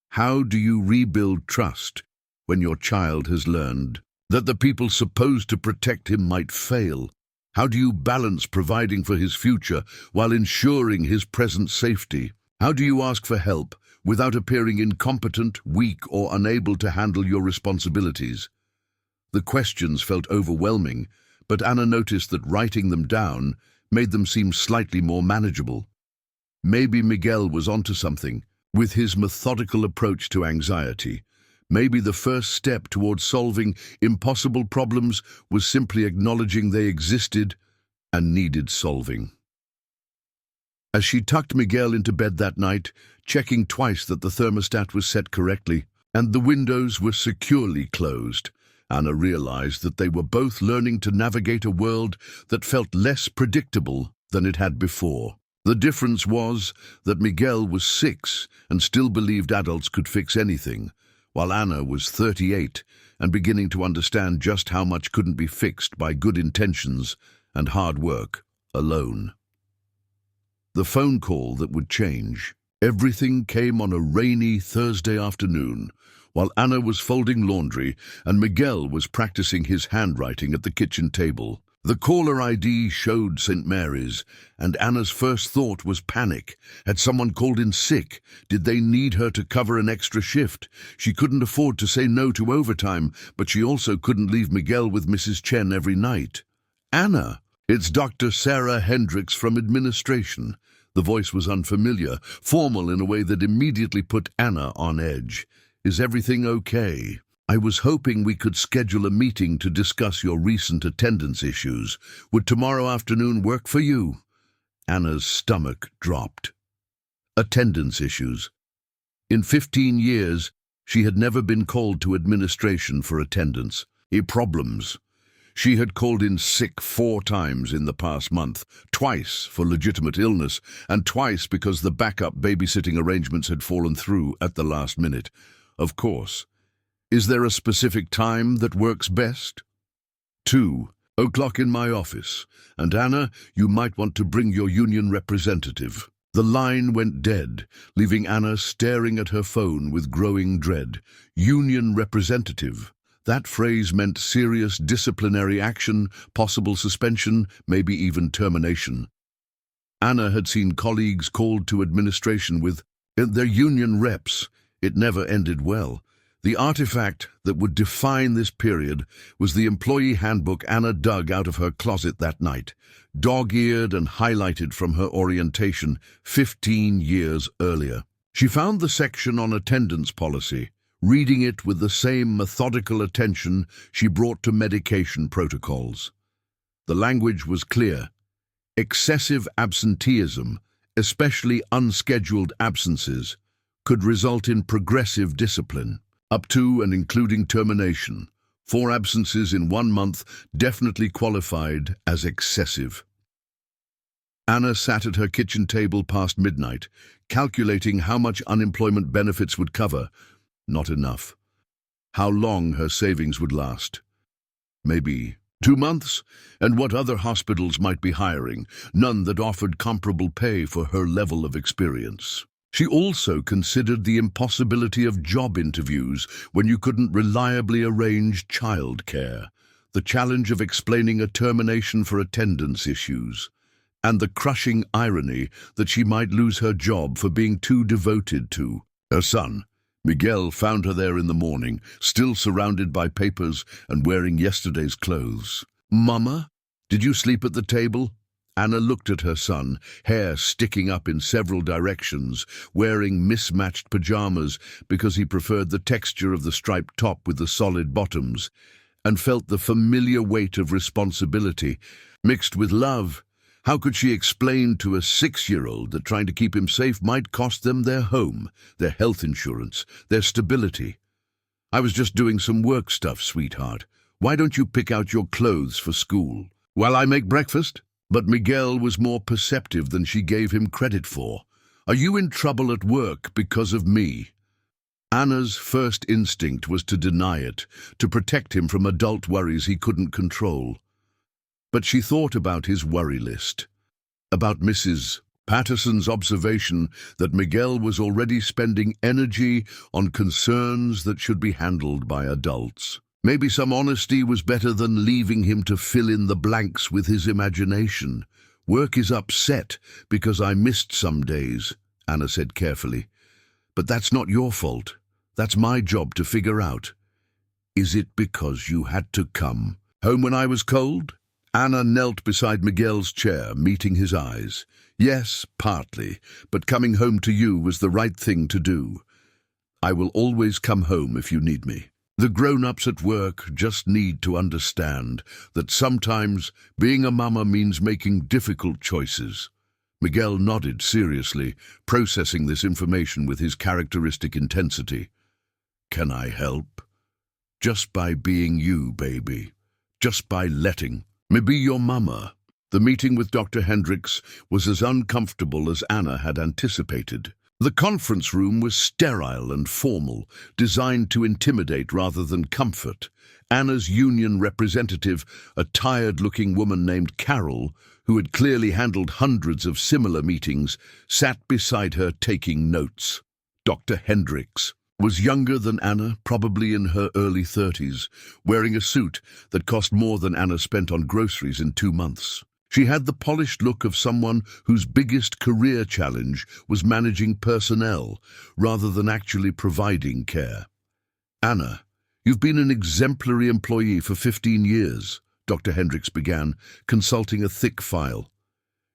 How do you rebuild trust when your child has learned that the people supposed to protect him might fail? How do you balance providing for his future while ensuring his present safety? How do you ask for help without appearing incompetent, weak, or unable to handle your responsibilities? The questions felt overwhelming, but Anna noticed that writing them down made them seem slightly more manageable. Maybe Miguel was onto something. With his methodical approach to anxiety, maybe the first step towards solving impossible problems was simply acknowledging they existed and needed solving. As she tucked Miguel into bed that night, checking twice that the thermostat was set correctly and the windows were securely closed, Anna realized that they were both learning to navigate a world that felt less predictable than it had before. The difference was that Miguel was 6 and still believed adults could fix anything, while Anna was 38 and beginning to understand just how much couldn't be fixed by good intentions and hard work alone. The phone call that would change everything came on a rainy Thursday afternoon, while Anna was folding laundry and Miguel was practicing his handwriting at the kitchen table. The caller ID showed St. Mary's, and Anna's first thought was panic. Had someone called in sick? Did they need her to cover an extra shift? She couldn't afford to say no to overtime, but she also couldn't leave Miguel with Mrs. Chen every night. "Anna, it's Dr. Sarah Hendricks from administration." The voice was unfamiliar, formal in a way that immediately put Anna on edge. "Is everything okay? I was hoping we could schedule a meeting to discuss your recent attendance issues. Would tomorrow afternoon work for you?" Anna's stomach dropped. Attendance issues. In 15 years, she had never been called to administration for attendance. Problems. She had called in sick 4 times in the past month, twice for legitimate illness, and twice because the backup babysitting arrangements had fallen through at the last minute. Of course. Is there a specific time that works best? 2:00 in my office. And Anna, you might want to bring your union representative. The line went dead, leaving Anna staring at her phone with growing dread. Union representative. That phrase meant serious disciplinary action, possible suspension, maybe even termination. Anna had seen colleagues called to administration with their union reps. It never ended well. The artifact that would define this period was the employee handbook Anna dug out of her closet that night, dog-eared and highlighted from her orientation 15 years earlier. She found the section on attendance policy, reading it with the same methodical attention she brought to medication protocols. The language was clear. Excessive absenteeism, especially unscheduled absences, could result in progressive discipline, up to and including termination. 4 absences in 1 month definitely qualified as excessive. Anna sat at her kitchen table past midnight, calculating how much unemployment benefits would cover. Not enough. How long her savings would last. Maybe 2 months, and what other hospitals might be hiring, none that offered comparable pay for her level of experience. She also considered the impossibility of job interviews when you couldn't reliably arrange childcare, the challenge of explaining a termination for attendance issues, and the crushing irony that she might lose her job for being too devoted to her son. Miguel found her there in the morning, still surrounded by papers and wearing yesterday's clothes. "Mama, did you sleep at the table?" Anna looked at her son, hair sticking up in several directions, wearing mismatched pajamas because he preferred the texture of the striped top with the solid bottoms, and felt the familiar weight of responsibility, mixed with love. How could she explain to a 6-year-old that trying to keep him safe might cost them their home, their health insurance, their stability? "I was just doing some work stuff, sweetheart. Why don't you pick out your clothes for school while I make breakfast?" But Miguel was more perceptive than she gave him credit for. "Are you in trouble at work because of me?" Anna's first instinct was to deny it, to protect him from adult worries he couldn't control. But she thought about his worry list, about Mrs. Patterson's observation that Miguel was already spending energy on concerns that should be handled by adults. Maybe some honesty was better than leaving him to fill in the blanks with his imagination. "Work is upset because I missed some days," Anna said carefully. "But that's not your fault. That's my job to figure out." "Is it because you had to come home when I was cold?" Anna knelt beside Miguel's chair, meeting his eyes. "Yes, partly, but coming home to you was the right thing to do. I will always come home if you need me." The grown-ups at work just need to understand that sometimes being a mama means making difficult choices. Miguel nodded seriously, processing this information with his characteristic intensity. "Can I help?" "Just by being you, baby. Just by letting me be your mama." The meeting with Dr. Hendricks was as uncomfortable as Anna had anticipated. The conference room was sterile and formal, designed to intimidate rather than comfort. Anna's union representative, a tired-looking woman named Carol, who had clearly handled hundreds of similar meetings, sat beside her taking notes. Dr. Hendricks was younger than Anna, probably in her early 30s, wearing a suit that cost more than Anna spent on groceries in 2 months. She had the polished look of someone whose biggest career challenge was managing personnel rather than actually providing care. "Anna, you've been an exemplary employee for 15 years, Dr. Hendricks began, consulting a thick file.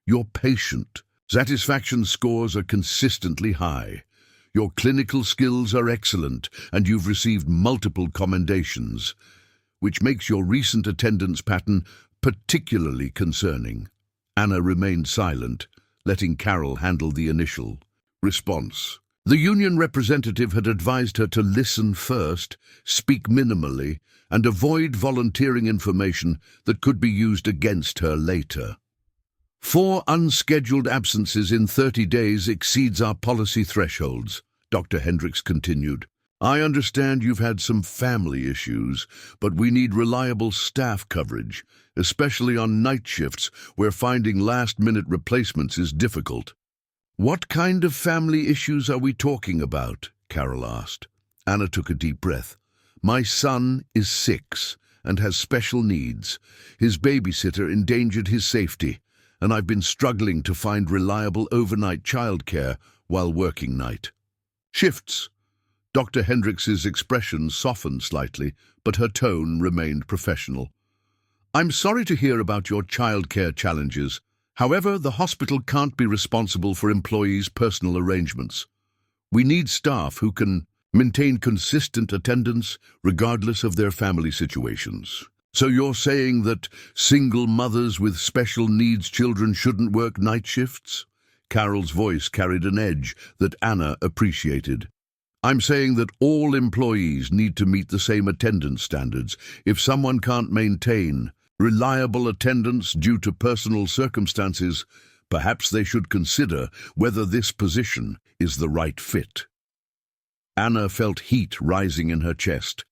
You're patient. Satisfaction scores are consistently high. Your clinical skills are excellent, and you've received multiple commendations, which makes your recent attendance pattern particularly concerning." Anna remained silent, letting Carol handle the initial response. The union representative had advised her to listen first, speak minimally, and avoid volunteering information that could be used against her later. 4 unscheduled absences in 30 days exceeds our policy thresholds, Dr. Hendricks continued. "I understand you've had some family issues, but we need reliable staff coverage, especially on night shifts where finding last-minute replacements is difficult." "What kind of family issues are we talking about?" Carol asked. Anna took a deep breath. "My son is 6 and has special needs. His babysitter endangered his safety, and I've been struggling to find reliable overnight childcare while working night shifts." Dr. Hendricks's expression softened slightly, but her tone remained professional. "I'm sorry to hear about your childcare challenges. However, the hospital can't be responsible for employees' personal arrangements. We need staff who can maintain consistent attendance regardless of their family situations." "So you're saying that single mothers with special needs children shouldn't work night shifts?" Carol's voice carried an edge that Anna appreciated. "I'm saying that all employees need to meet the same attendance standards. If someone can't maintain reliable attendance due to personal circumstances, perhaps they should consider whether this position is the right fit." Anna felt heat rising in her chest.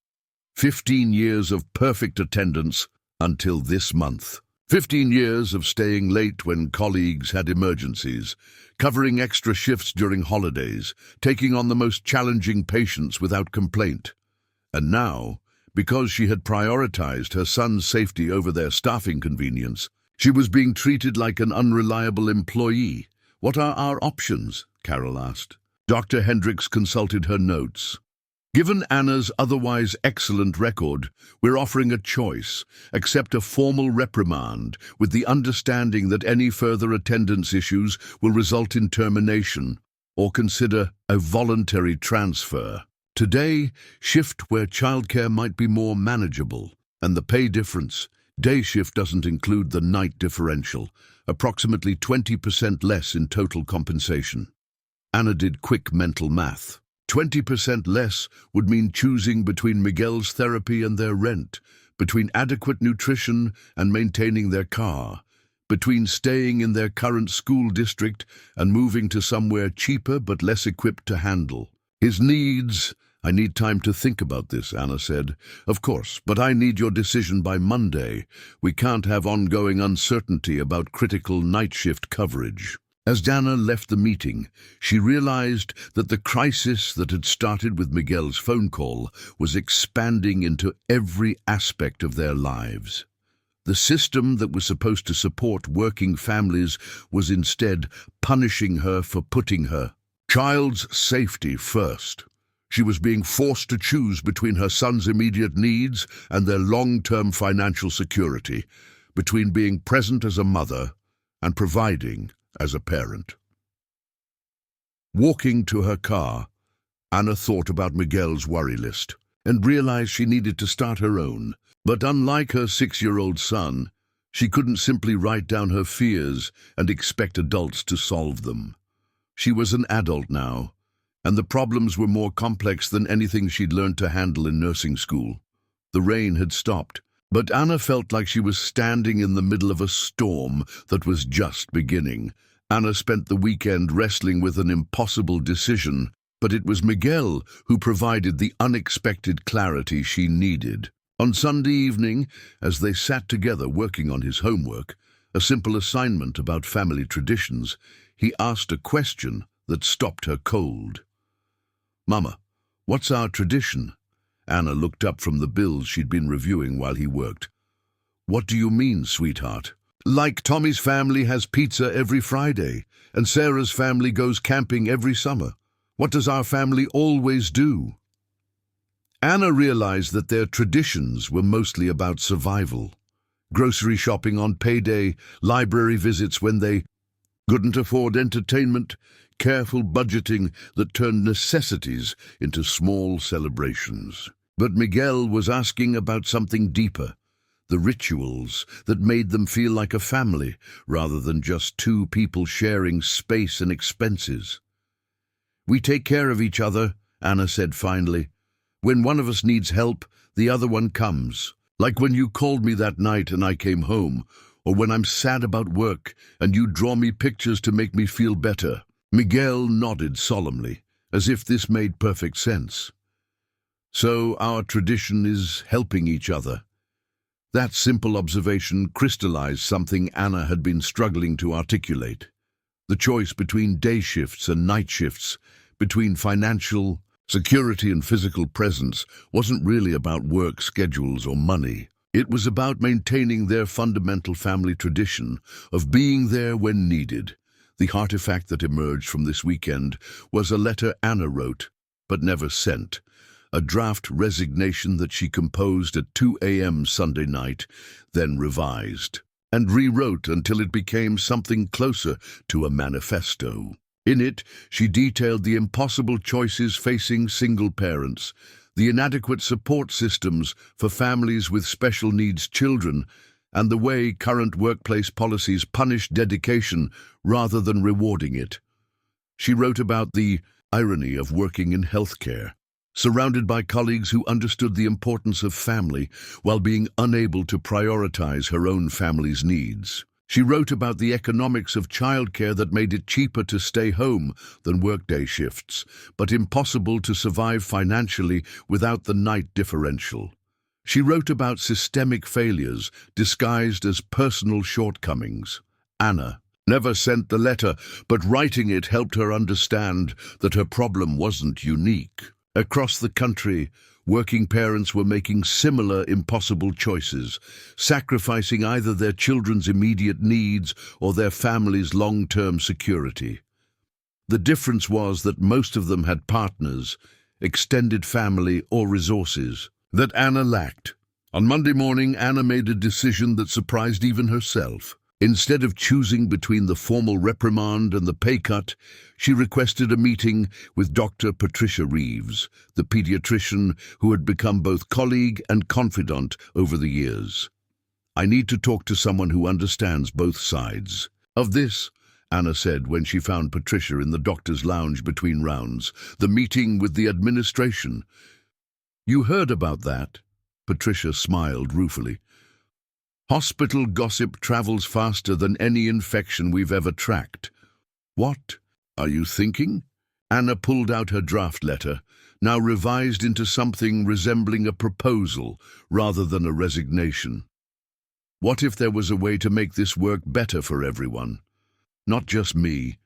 15 years of perfect attendance until this month. 15 years of staying late when colleagues had emergencies, covering extra shifts during holidays, taking on the most challenging patients without complaint. And now, because she had prioritized her son's safety over their staffing convenience, she was being treated like an unreliable employee. "What are our options?" Carol asked. Dr. Hendricks consulted her notes. "Given Anna's otherwise excellent record, we're offering a choice. Accept a formal reprimand with the understanding that any further attendance issues will result in termination, or consider a voluntary transfer. Today, shift where childcare might be more manageable, and the pay difference. Day shift doesn't include the night differential, approximately 20% less in total compensation." Anna did quick mental math. 20% less would mean choosing between Miguel's therapy and their rent, between adequate nutrition and maintaining their car, between staying in their current school district and moving to somewhere cheaper but less equipped to handle. "His needs—" "I need time to think about this," Anna said. "Of course, but I need your decision by Monday. We can't have ongoing uncertainty about critical night shift coverage." As Anna left the meeting, she realized that the crisis that had started with Miguel's phone call was expanding into every aspect of their lives. The system that was supposed to support working families was instead punishing her for putting her child's safety first. She was being forced to choose between her son's immediate needs and their long-term financial security, between being present as a mother and providing as a parent. Walking to her car, Anna thought about Miguel's worry list and realized she needed to start her own. But unlike her 6-year-old son, she couldn't simply write down her fears and expect adults to solve them. She was an adult now, and the problems were more complex than anything she'd learned to handle in nursing school. The rain had stopped, but Anna felt like she was standing in the middle of a storm that was just beginning. Anna spent the weekend wrestling with an impossible decision, but it was Miguel who provided the unexpected clarity she needed. On Sunday evening, as they sat together working on his homework, a simple assignment about family traditions, he asked a question that stopped her cold. "Mama, what's our tradition?" Anna looked up from the bills she'd been reviewing while he worked. "What do you mean, sweetheart?" "Like Tommy's family has pizza every Friday, and Sarah's family goes camping every summer. What does our family always do?" Anna realized that their traditions were mostly about survival. Grocery shopping on payday, library visits when they couldn't afford entertainment, careful budgeting that turned necessities into small celebrations. But Miguel was asking about something deeper, the rituals that made them feel like a family rather than just two people sharing space and expenses. "We take care of each other," Anna said finally. "When one of us needs help, the other one comes. Like when you called me that night and I came home, or when I'm sad about work and you draw me pictures to make me feel better." Miguel nodded solemnly, as if this made perfect sense. "So our tradition is helping each other." That simple observation crystallized something Anna had been struggling to articulate. The choice between day shifts and night shifts, between financial security and physical presence, wasn't really about work schedules or money. It was about maintaining their fundamental family tradition of being there when needed. The artifact that emerged from this weekend was a letter Anna wrote, but never sent. A draft resignation that she composed at 2 a.m. Sunday night, then revised, and rewrote until it became something closer to a manifesto. In it, she detailed the impossible choices facing single parents, the inadequate support systems for families with special needs children, and the way current workplace policies punish dedication rather than rewarding it. She wrote about the irony of working in healthcare, surrounded by colleagues who understood the importance of family while being unable to prioritize her own family's needs. She wrote about the economics of childcare that made it cheaper to stay home than workday shifts, but impossible to survive financially without the night differential. She wrote about systemic failures disguised as personal shortcomings. Anna never sent the letter, but writing it helped her understand that her problem wasn't unique. Across the country, working parents were making similar impossible choices, sacrificing either their children's immediate needs or their family's long-term security. The difference was that most of them had partners, extended family, or resources that Anna lacked. On Monday morning, Anna made a decision that surprised even herself. Instead of choosing between the formal reprimand and the pay cut, she requested a meeting with Dr. Patricia Reeves, the pediatrician who had become both colleague and confidant over the years. "I need to talk to someone who understands both sides of this," Anna said when she found Patricia in the doctor's lounge between rounds. "The meeting with the administration." "You heard about that?" Patricia smiled ruefully. "Hospital gossip travels faster than any infection we've ever tracked." "What are you thinking?" Anna pulled out her draft letter, now revised into something resembling a proposal rather than a resignation. What if there was a way to make this work better for everyone? Not just me,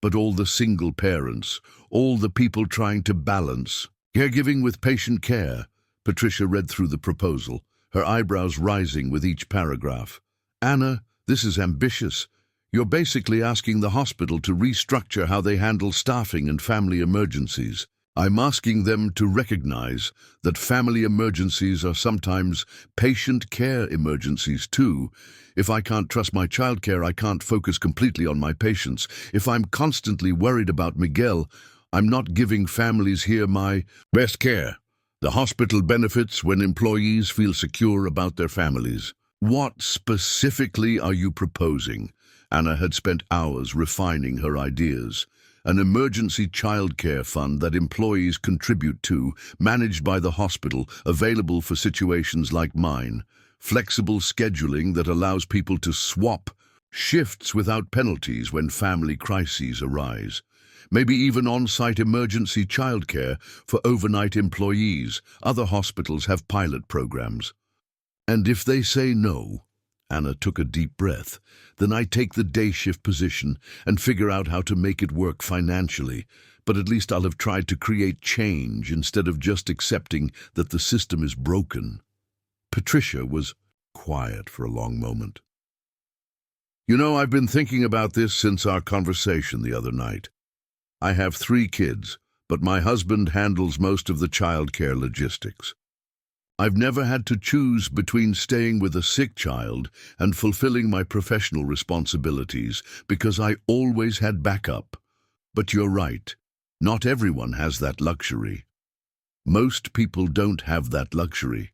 but all the single parents, all the people trying to balance caregiving with patient care. Patricia read through the proposal, her eyebrows rising with each paragraph. "Anna, this is ambitious. You're basically asking the hospital to restructure how they handle staffing and family emergencies. I'm asking them to recognize that family emergencies are sometimes patient care emergencies too. If I can't trust my childcare, I can't focus completely on my patients. If I'm constantly worried about Miguel, I'm not giving families here my best care. The hospital benefits when employees feel secure about their families." "What specifically are you proposing?" Anna had spent hours refining her ideas. "An emergency childcare fund that employees contribute to, managed by the hospital, available for situations like mine. Flexible scheduling that allows people to swap Shifts without penalties when family crises arise. Maybe even on-site emergency childcare for overnight employees. Other hospitals have pilot programs. And if they say no, Anna took a deep breath, then I take the day shift position and figure out how to make it work financially. But at least I'll have tried to create change instead of just accepting that the system is broken. Patricia was quiet for a long moment. You know, I've been thinking about this since our conversation the other night. I have 3 kids, but my husband handles most of the childcare logistics. I've never had to choose between staying with a sick child and fulfilling my professional responsibilities because I always had backup. But you're right, not everyone has that luxury. Most people don't have that luxury.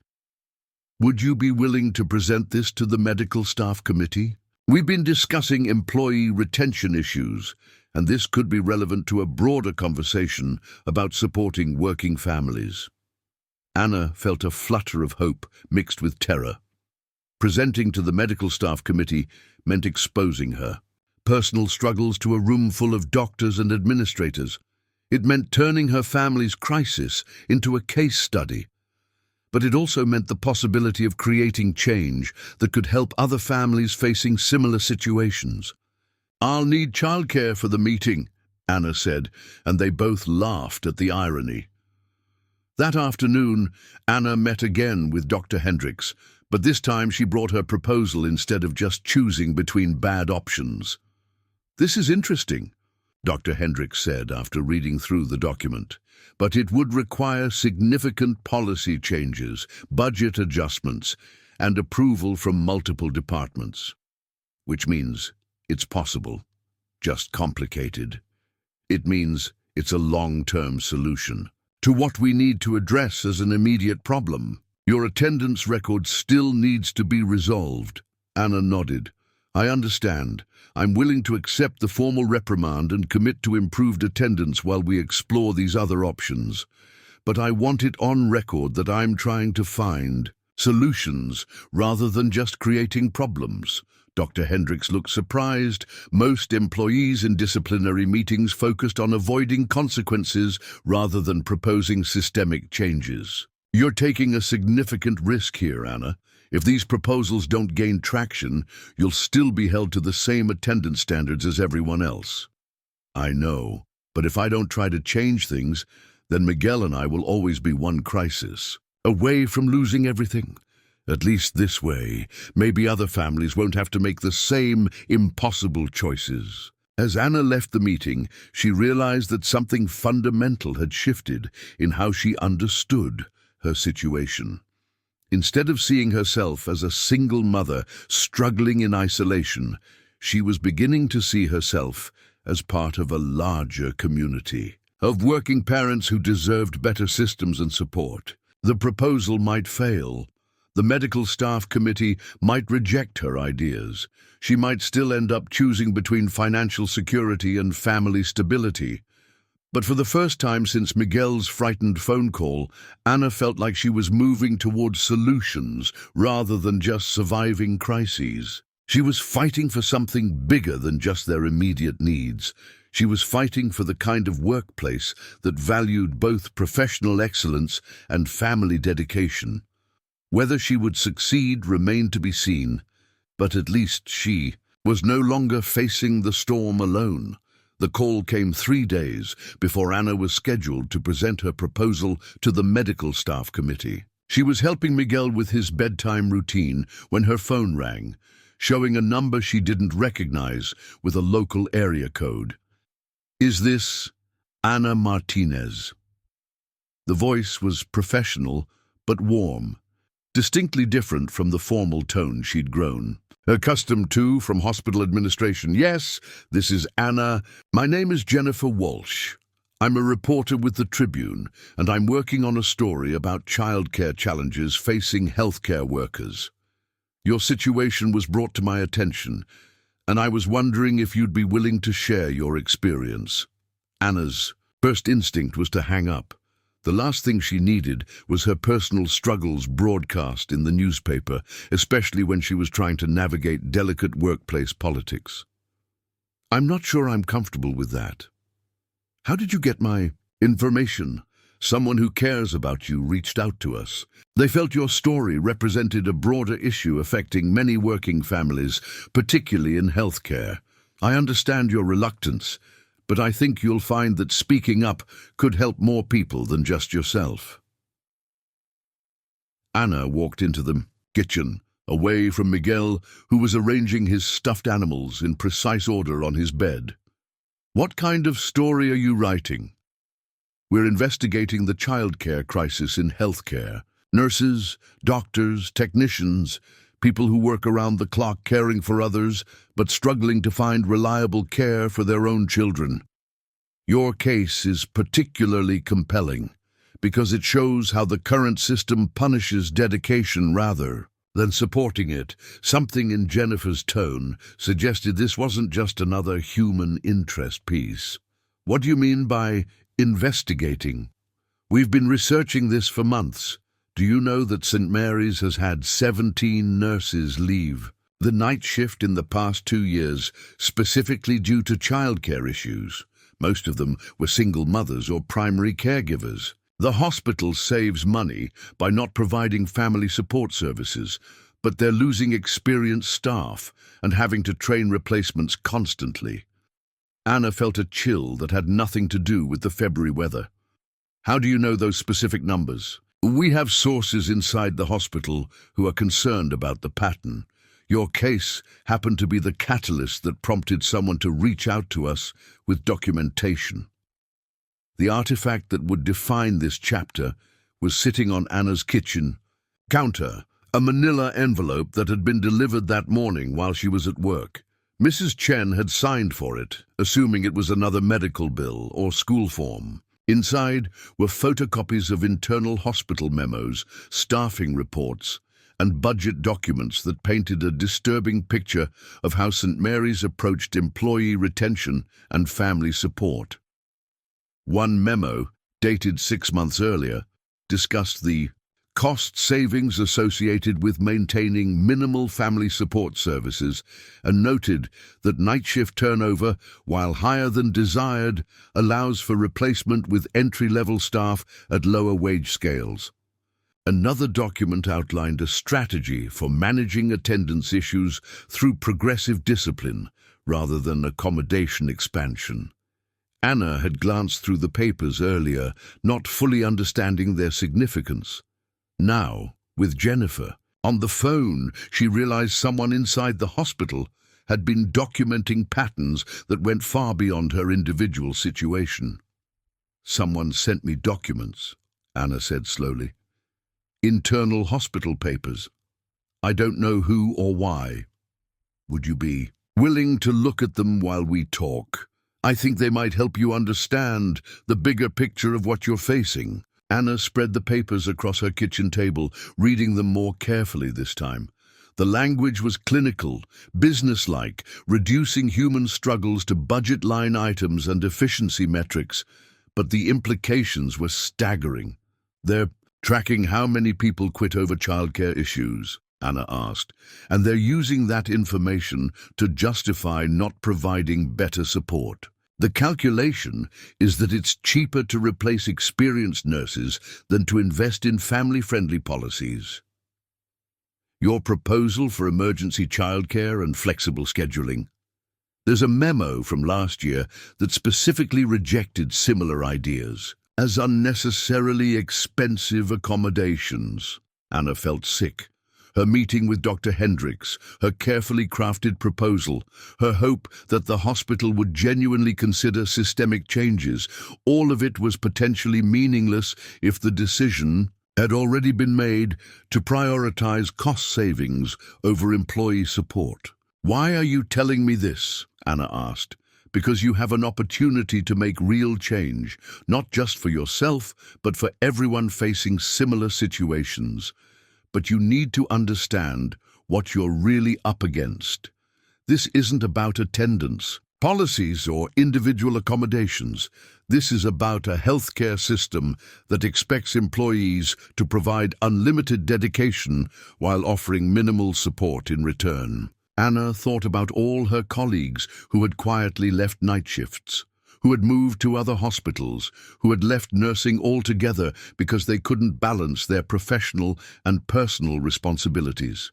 Would you be willing to present this to the medical staff committee? We've been discussing employee retention issues, and this could be relevant to a broader conversation about supporting working families. Anna felt a flutter of hope mixed with terror. Presenting to the medical staff committee meant exposing her personal struggles to a room full of doctors and administrators. It meant turning her family's crisis into a case study. But it also meant the possibility of creating change that could help other families facing similar situations. "I'll need childcare for the meeting," Anna said, and they both laughed at the irony. That afternoon, Anna met again with Dr. Hendricks, but this time she brought her proposal instead of just choosing between bad options. "This is interesting," Dr. Hendricks said after reading through the document, "but it would require significant policy changes, budget adjustments, and approval from multiple departments. Which means it's possible, just complicated. It means it's a long-term solution to what we need to address as an immediate problem. Your attendance record still needs to be resolved." Anna nodded. "I understand. I'm willing to accept the formal reprimand and commit to improved attendance while we explore these other options. But I want it on record that I'm trying to find solutions rather than just creating problems." Dr. Hendricks looked surprised. Most employees in disciplinary meetings focused on avoiding consequences rather than proposing systemic changes. "You're taking a significant risk here, Anna. If these proposals don't gain traction, you'll still be held to the same attendance standards as everyone else." "I know, but if I don't try to change things, then Miguel and I will always be one crisis, away from losing everything. At least this way, maybe other families won't have to make the same impossible choices." As Anna left the meeting, she realized that something fundamental had shifted in how she understood her situation. Instead of seeing herself as a single mother struggling in isolation, she was beginning to see herself as part of a larger community of working parents who deserved better systems and support. The proposal might fail. The medical staff committee might reject her ideas. She might still end up choosing between financial security and family stability. But for the first time since Miguel's frightened phone call, Anna felt like she was moving towards solutions rather than just surviving crises. She was fighting for something bigger than just their immediate needs. She was fighting for the kind of workplace that valued both professional excellence and family dedication. Whether she would succeed remained to be seen, but at least she was no longer facing the storm alone. The call came 3 days before Anna was scheduled to present her proposal to the medical staff committee. She was helping Miguel with his bedtime routine when her phone rang, showing a number she didn't recognize with a local area code. "Is this Ana Martinez?" The voice was professional but warm, distinctly different from the formal tone she'd grown accustomed to from hospital administration. "Yes, this is Anna. My name is Jennifer Walsh. I'm a reporter with the Tribune, and I'm working on a story about childcare challenges facing healthcare workers. Your situation was brought to my attention, and I was wondering if you'd be willing to share your experience." Anna's first instinct was to hang up. The last thing she needed was her personal struggles broadcast in the newspaper, especially when she was trying to navigate delicate workplace politics. "I'm not sure I'm comfortable with that." "How did you get my information?" "Someone who cares about you reached out to us. They felt your story represented a broader issue affecting many working families, particularly in healthcare. I understand your reluctance, but I think you'll find that speaking up could help more people than just yourself." Anna walked into the kitchen, away from Miguel, who was arranging his stuffed animals in precise order on his bed. "What kind of story are you writing?" "We're investigating the childcare crisis in healthcare. Nurses, doctors, technicians, people who work around the clock caring for others, but struggling to find reliable care for their own children. Your case is particularly compelling because it shows how the current system punishes dedication rather than supporting it." Something in Jennifer's tone suggested this wasn't just another human interest piece. "What do you mean by investigating?" "We've been researching this for months. Do you know that St. Mary's has had 17 nurses leave the night shift in the past 2 years, specifically due to childcare issues? Most of them were single mothers or primary caregivers. The hospital saves money by not providing family support services, but they're losing experienced staff and having to train replacements constantly." Anna felt a chill that had nothing to do with the February weather. "How do you know those specific numbers?" "We have sources inside the hospital who are concerned about the pattern. Your case happened to be the catalyst that prompted someone to reach out to us with documentation." The artifact that would define this chapter was sitting on Anna's kitchen counter, a manila envelope that had been delivered that morning while she was at work. Mrs. Chen had signed for it, assuming it was another medical bill or school form. Inside were photocopies of internal hospital memos, staffing reports, and budget documents that painted a disturbing picture of how St. Mary's approached employee retention and family support. One memo, dated 6 months earlier, discussed the cost savings associated with maintaining minimal family support services and noted that night shift turnover, while higher than desired, allows for replacement with entry-level staff at lower wage scales. Another document outlined a strategy for managing attendance issues through progressive discipline rather than accommodation expansion. Anna had glanced through the papers earlier, not fully understanding their significance. Now, with Jennifer on the phone, she realized someone inside the hospital had been documenting patterns that went far beyond her individual situation. "Someone sent me documents," Anna said slowly. "Internal hospital papers. I don't know who or why. Would you be willing to look at them while we talk? I think they might help you understand the bigger picture of what you're facing." Anna spread the papers across her kitchen table, reading them more carefully this time. The language was clinical, businesslike, reducing human struggles to budget line items and efficiency metrics, but the implications were staggering. "They're tracking how many people quit over childcare issues?" Anna asked, "and they're using that information to justify not providing better support. The calculation is that it's cheaper to replace experienced nurses than to invest in family-friendly policies. Your proposal for emergency childcare and flexible scheduling? There's a memo from last year that specifically rejected similar ideas as unnecessarily expensive accommodations." Anna felt sick. Her meeting with Dr. Hendricks, her carefully crafted proposal, her hope that the hospital would genuinely consider systemic changes, all of it was potentially meaningless if the decision had already been made to prioritize cost savings over employee support. "Why are you telling me this?" Anna asked. "Because you have an opportunity to make real change, not just for yourself, but for everyone facing similar situations. But you need to understand what you're really up against. This isn't about attendance. policies or individual accommodations. This is about a healthcare system that expects employees to provide unlimited dedication while offering minimal support in return. Anna thought about all her colleagues who had quietly left night shifts, who had moved to other hospitals, who had left nursing altogether because they couldn't balance their professional and personal responsibilities.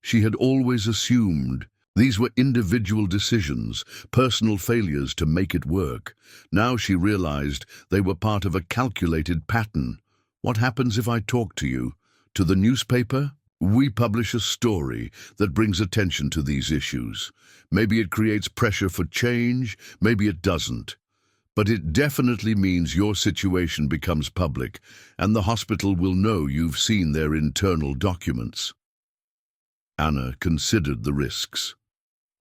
She had always assumed these were individual decisions, personal failures to make it work. Now she realized they were part of a calculated pattern. What happens if I talk to you? To the newspaper? We publish a story that brings attention to these issues. Maybe it creates pressure for change, maybe it doesn't. But it definitely means your situation becomes public, and the hospital will know you've seen their internal documents. Anna considered the risks.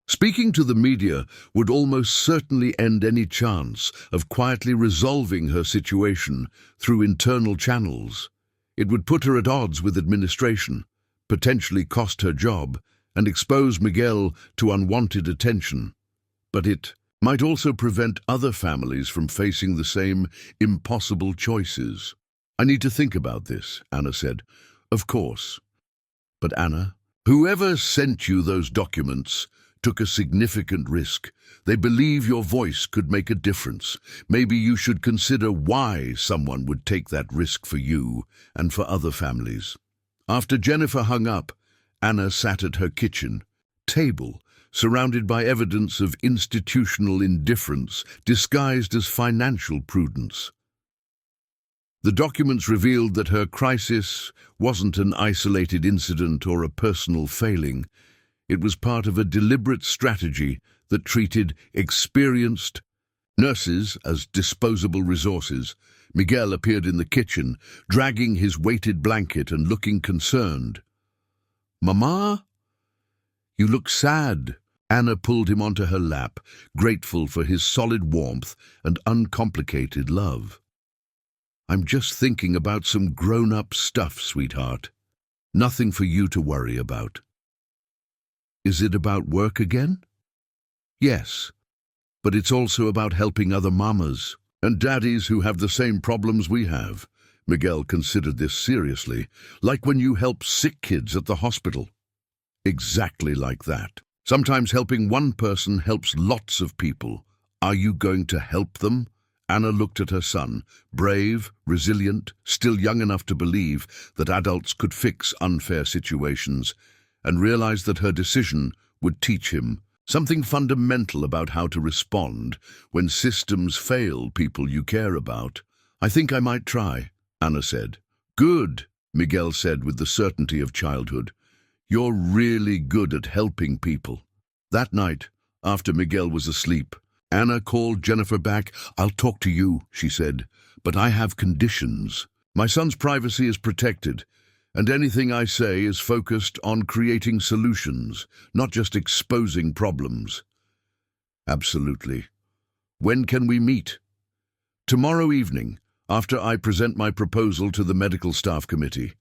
Speaking to the media would almost certainly end any chance of quietly resolving her situation through internal channels. It would put her at odds with administration, potentially cost her job, and expose Miguel to unwanted attention. But it might also prevent other families from facing the same impossible choices. I need to think about this, Anna said. Of course. But Anna, whoever sent you those documents took a significant risk. They believe your voice could make a difference. Maybe you should consider why someone would take that risk for you and for other families. After Jennifer hung up, Anna sat at her kitchen table, surrounded by evidence of institutional indifference disguised as financial prudence. The documents revealed that her crisis wasn't an isolated incident or a personal failing. It was part of a deliberate strategy that treated experienced nurses as disposable resources. Miguel appeared in the kitchen, dragging his weighted blanket and looking concerned. "Mama? You look sad." Anna pulled him onto her lap, grateful for his solid warmth and uncomplicated love. "I'm just thinking about some grown-up stuff, sweetheart. Nothing for you to worry about." "Is it about work again?" "Yes, but it's also about helping other mamas and daddies who have the same problems we have." Miguel considered this seriously, like when you help sick kids at the hospital. Exactly like that. Sometimes helping one person helps lots of people. Are you going to help them? Anna looked at her son, brave, resilient, still young enough to believe that adults could fix unfair situations, and realized that her decision would teach him something fundamental about how to respond when systems fail people you care about. "I think I might try," Anna said. "Good," Miguel said with the certainty of childhood. "You're really good at helping people." That night, after Miguel was asleep, Anna called Jennifer back. "I'll talk to you," she said, "but I have conditions. My son's privacy is protected, and anything I say is focused on creating solutions, not just exposing problems." "Absolutely. When can we meet?" "Tomorrow evening, after I present my proposal to the medical staff committee.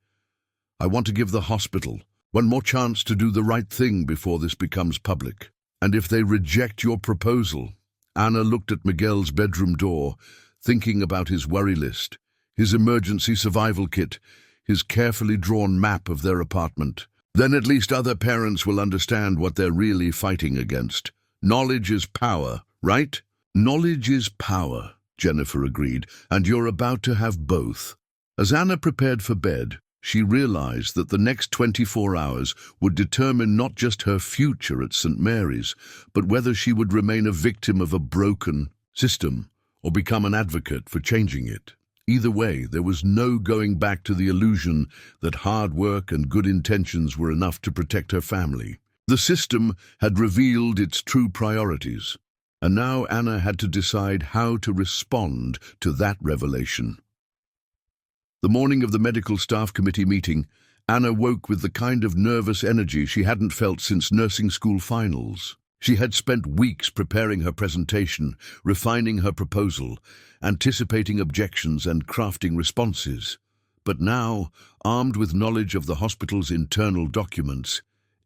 I want to give the hospital one more chance to do the right thing before this becomes public. And if they reject your proposal..." Anna looked at Miguel's bedroom door, thinking about his worry list, his emergency survival kit, his carefully drawn map of their apartment. "Then at least other parents will understand what they're really fighting against. Knowledge is power, right?" "Knowledge is power," Jennifer agreed, "and you're about to have both." As Anna prepared for bed, she realized that the next 24 hours would determine not just her future at St. Mary's, but whether she would remain a victim of a broken system or become an advocate for changing it. Either way, there was no going back to the illusion that hard work and good intentions were enough to protect her family. The system had revealed its true priorities, and now Anna had to decide how to respond to that revelation. The morning of the medical staff committee meeting, Anna woke with the kind of nervous energy she hadn't felt since nursing school finals. She had spent weeks preparing her presentation, refining her proposal, anticipating objections and crafting responses. But now, armed with knowledge of the hospital's internal documents,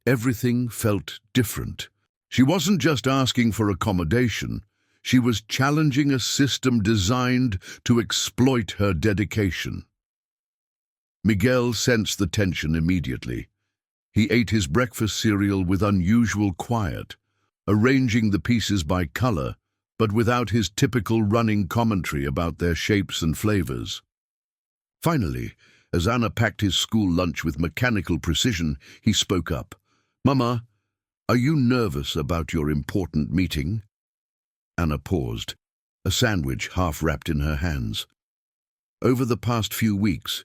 everything felt different. She wasn't just asking for accommodation, she was challenging a system designed to exploit her dedication. Miguel sensed the tension immediately. He ate his breakfast cereal with unusual quiet, arranging the pieces by color, but without his typical running commentary about their shapes and flavors. Finally, as Anna packed his school lunch with mechanical precision, he spoke up. "Mama, are you nervous about your important meeting?" Anna paused, a sandwich half wrapped in her hands. Over the past few weeks,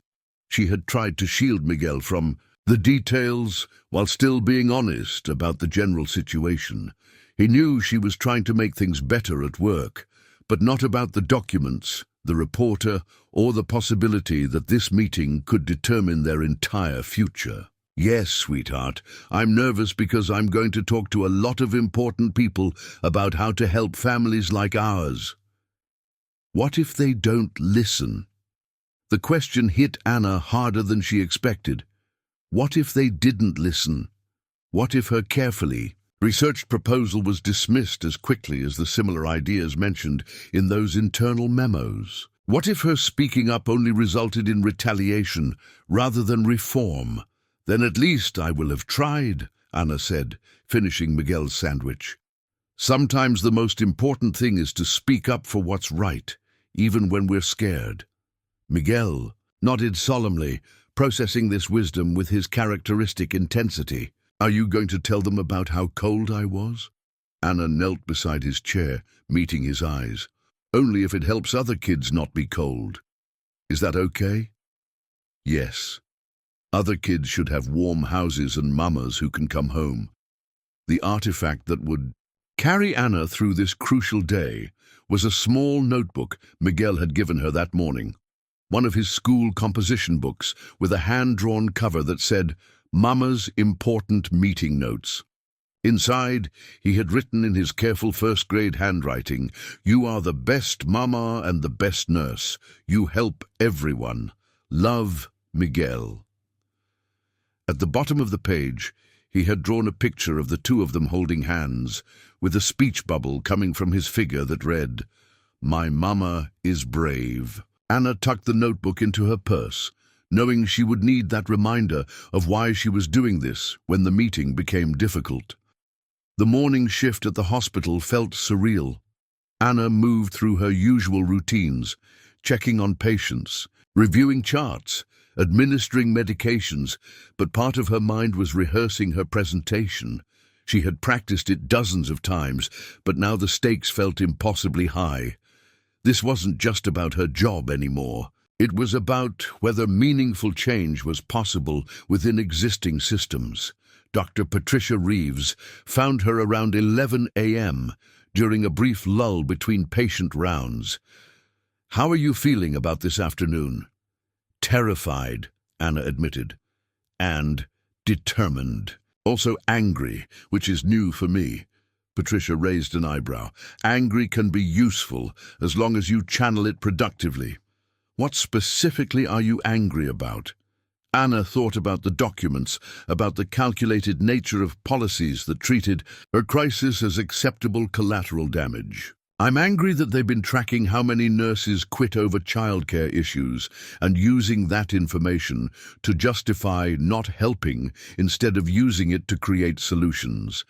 she had tried to shield Miguel from the details while still being honest about the general situation. He knew she was trying to make things better at work, but not about the documents, the reporter, or the possibility that this meeting could determine their entire future. "Yes, sweetheart, I'm nervous because I'm going to talk to a lot of important people about how to help families like ours." What if they don't listen? The question hit Anna harder than she expected. What if they didn't listen? What if her carefully researched proposal was dismissed as quickly as the similar ideas mentioned in those internal memos? What if her speaking up only resulted in retaliation rather than reform? "Then at least I will have tried," Anna said, finishing Miguel's sandwich. "Sometimes the most important thing is to speak up for what's right, even when we're scared." Miguel nodded solemnly, processing this wisdom with his characteristic intensity. "Are you going to tell them about how cold I was?" Anna knelt beside his chair, meeting his eyes. "Only if it helps other kids not be cold. Is that okay?" "Yes. Other kids should have warm houses and mamas who can come home." The artifact that would carry Anna through this crucial day was a small notebook Miguel had given her that morning. One of his school composition books with a hand-drawn cover that said, "Mama's Important Meeting Notes." Inside, he had written in his careful first-grade handwriting, "You are the best mama and the best nurse. You help everyone. Love, Miguel." At the bottom of the page, he had drawn a picture of the two of them holding hands, with a speech bubble coming from his figure that read, "My mama is brave." Anna tucked the notebook into her purse, knowing she would need that reminder of why she was doing this when the meeting became difficult. The morning shift at the hospital felt surreal. Anna moved through her usual routines, checking on patients, reviewing charts, administering medications, but part of her mind was rehearsing her presentation. She had practiced it dozens of times, but now the stakes felt impossibly high. This wasn't just about her job anymore. It was about whether meaningful change was possible within existing systems. Dr. Patricia Reeves found her around 11 a.m. during a brief lull between patient rounds. "How are you feeling about this afternoon?" "Terrified," Anna admitted, "and determined. Also angry, which is new for me." Patricia raised an eyebrow. "Angry can be useful as long as you channel it productively. What specifically are you angry about?" Anna thought about the documents, about the calculated nature of policies that treated her crisis as acceptable collateral damage. "I'm angry that they've been tracking how many nurses quit over childcare issues and using that information to justify not helping instead of using it to create solutions.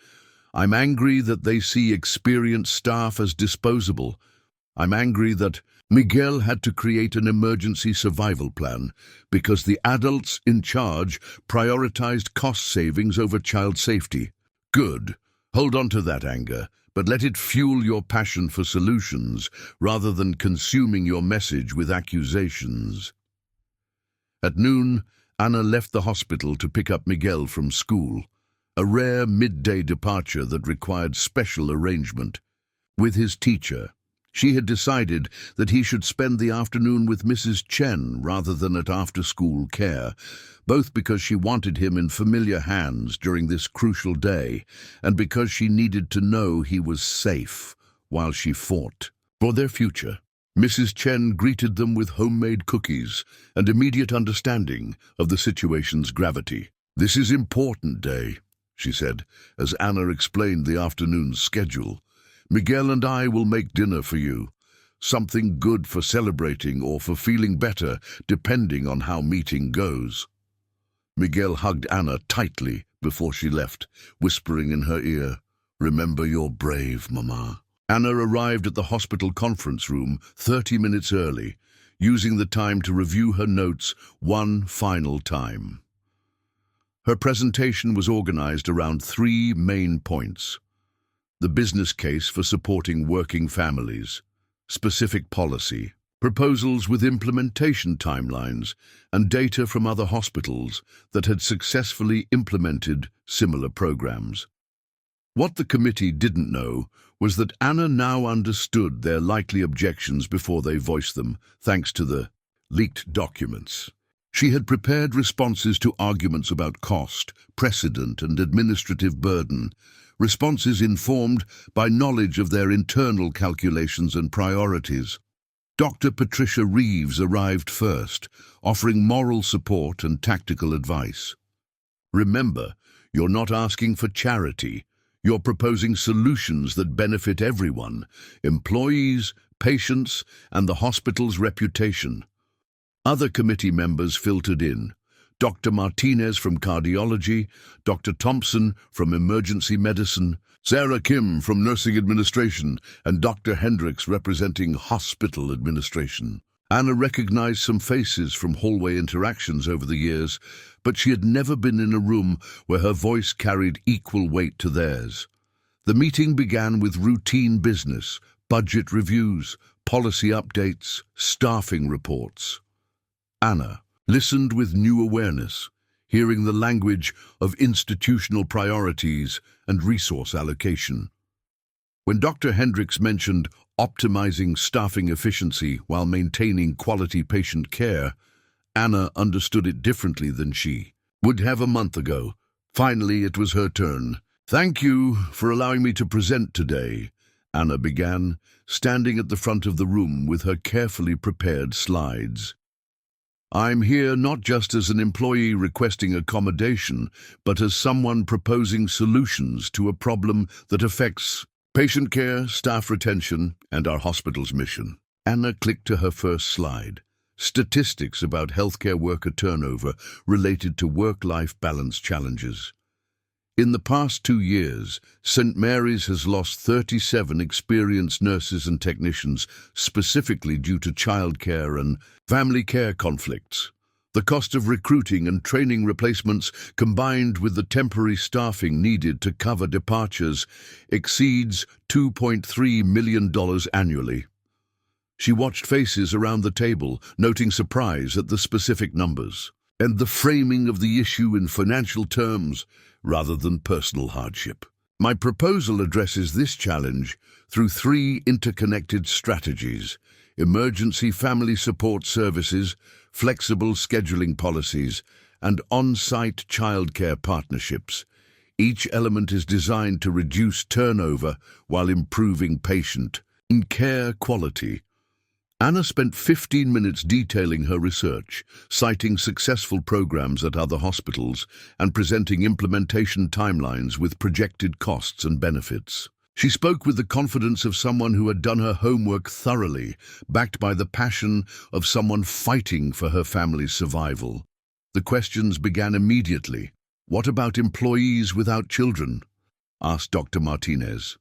I'm angry that they see experienced staff as disposable. I'm angry that Miguel had to create an emergency survival plan because the adults in charge prioritized cost savings over child safety." Good. Hold on to that anger, but let it fuel your passion for solutions rather than consuming your message with accusations. At noon, Anna left the hospital to pick up Miguel from school, a rare midday departure that required special arrangement. With his teacher, she had decided that he should spend the afternoon with Mrs. Chen rather than at after-school care, both because she wanted him in familiar hands during this crucial day and because she needed to know he was safe while she fought for their future. Mrs. Chen greeted them with homemade cookies and immediate understanding of the situation's gravity. "This is important day," she said, as Anna explained the afternoon's schedule. "Miguel and I will make dinner for you. Something good for celebrating or for feeling better, depending on how meeting goes." Miguel hugged Anna tightly before she left, whispering in her ear, "Remember you're brave, Mama." Anna arrived at the hospital conference room 30 minutes early, using the time to review her notes one final time. Her presentation was organized around 3 main points: the business case for supporting working families, specific policy, proposals with implementation timelines, and data from other hospitals that had successfully implemented similar programs. What the committee didn't know was that Anna now understood their likely objections before they voiced them, thanks to the leaked documents. She had prepared responses to arguments about cost, precedent, and administrative burden, responses informed by knowledge of their internal calculations and priorities. Dr. Patricia Reeves arrived first, offering moral support and tactical advice. "Remember, you're not asking for charity. You're proposing solutions that benefit everyone: employees, patients, and the hospital's reputation." Other committee members filtered in: Dr. Martinez from cardiology, Dr. Thompson from emergency medicine, Sarah Kim from nursing administration, and Dr. Hendricks representing hospital administration. Anna recognized some faces from hallway interactions over the years, but she had never been in a room where her voice carried equal weight to theirs. The meeting began with routine business: budget reviews, policy updates, staffing reports. Anna listened with new awareness, hearing the language of institutional priorities and resource allocation. When Dr. Hendricks mentioned optimizing staffing efficiency while maintaining quality patient care, Anna understood it differently than she would have a month ago. Finally, it was her turn. "Thank you for allowing me to present today," Anna began, standing at the front of the room with her carefully prepared slides. "I'm here not just as an employee requesting accommodation, but as someone proposing solutions to a problem that affects patient care, staff retention, and our hospital's mission." Anna clicked to her first slide: statistics about healthcare worker turnover related to work-life balance challenges. In the past 2 years, St. Mary's has lost 37 experienced nurses and technicians, specifically due to childcare and family care conflicts. The cost of recruiting and training replacements, combined with the temporary staffing needed to cover departures, exceeds $2.3 million annually. She watched faces around the table, noting surprise at the specific numbers, and the framing of the issue in financial terms rather than personal hardship. My proposal addresses this challenge through 3 interconnected strategies: emergency family support services, flexible scheduling policies, and on-site childcare partnerships. Each element is designed to reduce turnover while improving patient and care quality. Anna spent 15 minutes detailing her research, citing successful programs at other hospitals, and presenting implementation timelines with projected costs and benefits. She spoke with the confidence of someone who had done her homework thoroughly, backed by the passion of someone fighting for her family's survival. The questions began immediately. "What about employees without children?" asked Dr. Martinez.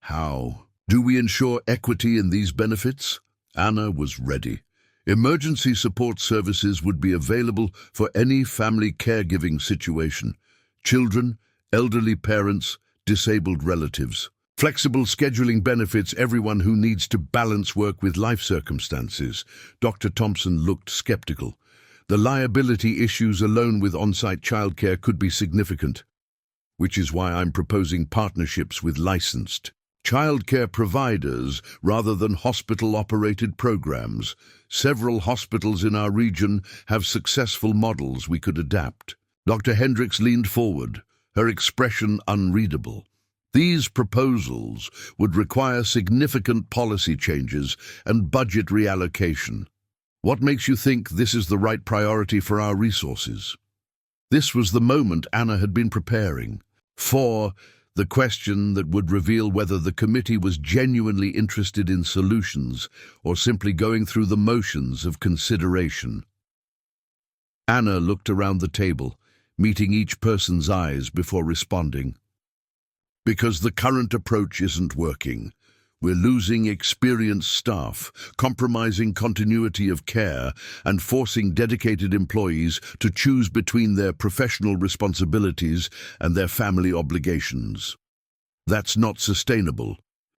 "How do we ensure equity in these benefits?" Anna was ready. Emergency support services would be available for any family caregiving situation: children, elderly parents, disabled relatives. Flexible scheduling benefits everyone who needs to balance work with life circumstances. Dr. Thompson looked skeptical. "The liability issues alone with on-site childcare could be significant, which is why I'm proposing partnerships with licensed childcare providers rather than hospital-operated programs. Several hospitals in our region have successful models we could adapt." Dr. Hendricks leaned forward, her expression unreadable. "These proposals would require significant policy changes and budget reallocation. What makes you think this is the right priority for our resources?" This was the moment Anna had been preparing. 4. The question that would reveal whether the committee was genuinely interested in solutions or simply going through the motions of consideration. Anna looked around the table, meeting each person's eyes before responding. Because the current approach isn't working. We're losing experienced staff, compromising continuity of care, and forcing dedicated employees to choose between their professional responsibilities and their family obligations. That's not sustainable,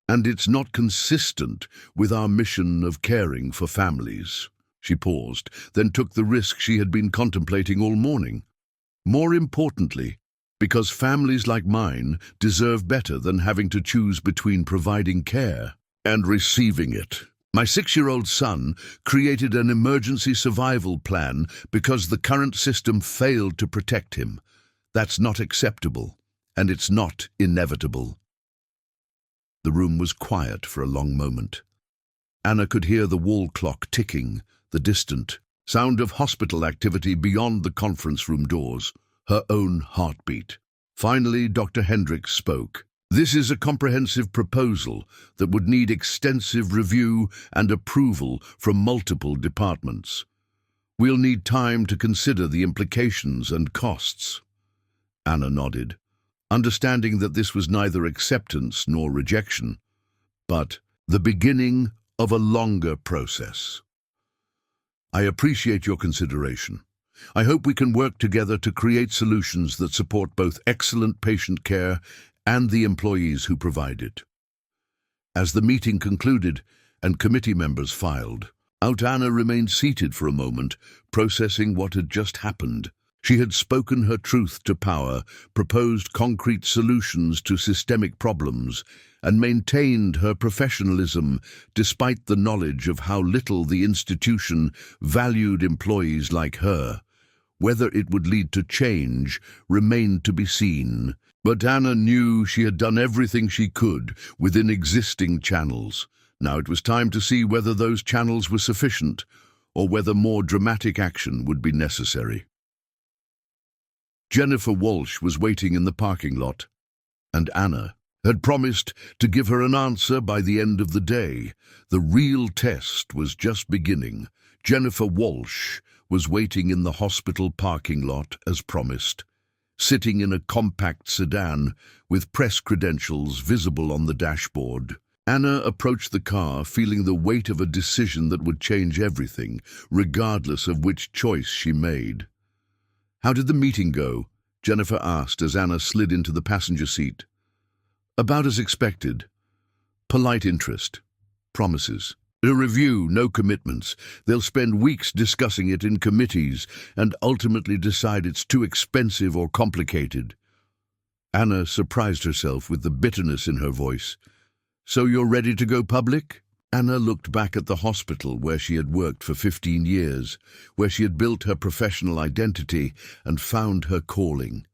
and it's not consistent with our mission of caring for families. She paused, then took the risk she had been contemplating all morning. More importantly, because families like mine deserve better than having to choose between providing care and receiving it. My 6-year-old son created an emergency survival plan because the current system failed to protect him. That's not acceptable, and it's not inevitable. The room was quiet for a long moment. Anna could hear the wall clock ticking, the distant sound of hospital activity beyond the conference room doors. Her own heartbeat. Finally, Dr. Hendricks spoke. This is a comprehensive proposal that would need extensive review and approval from multiple departments. We'll need time to consider the implications and costs. Anna nodded, understanding that this was neither acceptance nor rejection, but the beginning of a longer process. I appreciate your consideration. I hope we can work together to create solutions that support both excellent patient care and the employees who provide it. As the meeting concluded and committee members filed out, Anna remained seated for a moment, processing what had just happened. She had spoken her truth to power, proposed concrete solutions to systemic problems, and maintained her professionalism despite the knowledge of how little the institution valued employees like her. Whether it would lead to change remained to be seen, but Anna knew she had done everything she could within existing channels. Now it was time to see whether those channels were sufficient or whether more dramatic action would be necessary. Jennifer Walsh was waiting in the parking lot, and Anna had promised to give her an answer by the end of the day. The real test was just beginning. Jennifer Walsh was waiting in the hospital parking lot as promised, sitting in a compact sedan with press credentials visible on the dashboard. Anna approached the car, feeling the weight of a decision that would change everything, regardless of which choice she made. "How did the meeting go?" Jennifer asked as Anna slid into the passenger seat. "About as expected. Polite interest. Promises. A review, no commitments. They'll spend weeks discussing it in committees and ultimately decide it's too expensive or complicated." Anna surprised herself with the bitterness in her voice. "So you're ready to go public?" Anna looked back at the hospital where she had worked for 15 years, where she had built her professional identity and found her calling.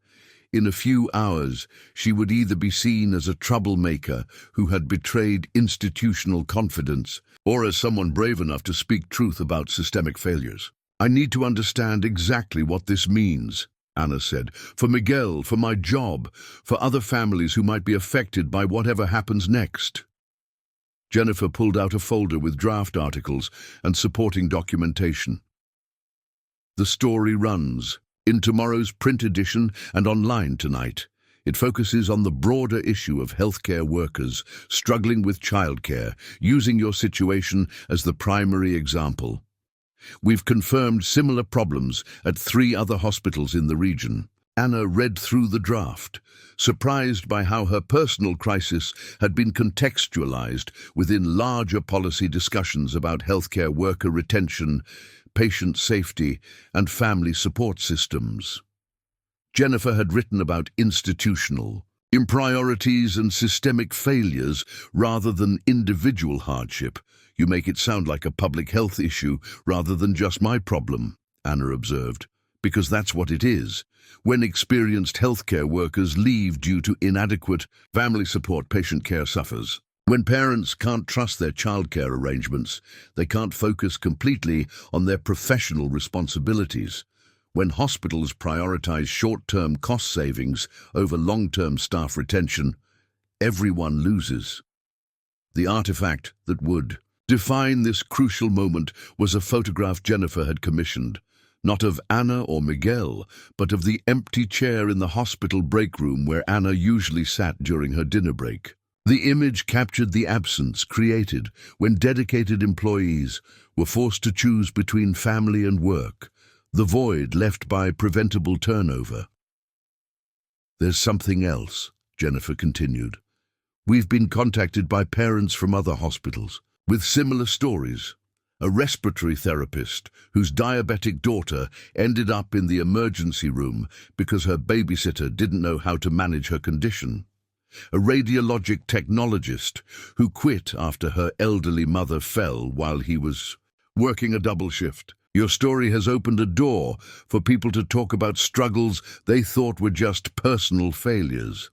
In a few hours, she would either be seen as a troublemaker who had betrayed institutional confidence, or as someone brave enough to speak truth about systemic failures. "I need to understand exactly what this means," Anna said, "for Miguel, for my job, for other families who might be affected by whatever happens next." Jennifer pulled out a folder with draft articles and supporting documentation. The story runs. In tomorrow's print edition and online tonight, it focuses on the broader issue of healthcare workers struggling with childcare, using your situation as the primary example. We've confirmed similar problems at 3 other hospitals in the region. Anna read through the draft, surprised by how her personal crisis had been contextualized within larger policy discussions about healthcare worker retention, patient safety, and family support systems. Jennifer had written about institutional impriorities and systemic failures rather than individual hardship. "You make it sound like a public health issue rather than just my problem," Anna observed, "because that's what it is. When experienced healthcare workers leave due to inadequate family support, patient care suffers. When parents can't trust their childcare arrangements, they can't focus completely on their professional responsibilities. When hospitals prioritize short-term cost savings over long-term staff retention, everyone loses. The artifact that would define this crucial moment was a photograph Jennifer had commissioned, not of Anna or Miguel, but of the empty chair in the hospital break room where Anna usually sat during her dinner break. The image captured the absence created when dedicated employees were forced to choose between family and work, the void left by preventable turnover. "There's something else," Jennifer continued. "We've been contacted by parents from other hospitals with similar stories. A respiratory therapist whose diabetic daughter ended up in the emergency room because her babysitter didn't know how to manage her condition. A radiologic technologist who quit after her elderly mother fell while he was working a double shift. Your story has opened a door for people to talk about struggles they thought were just personal failures."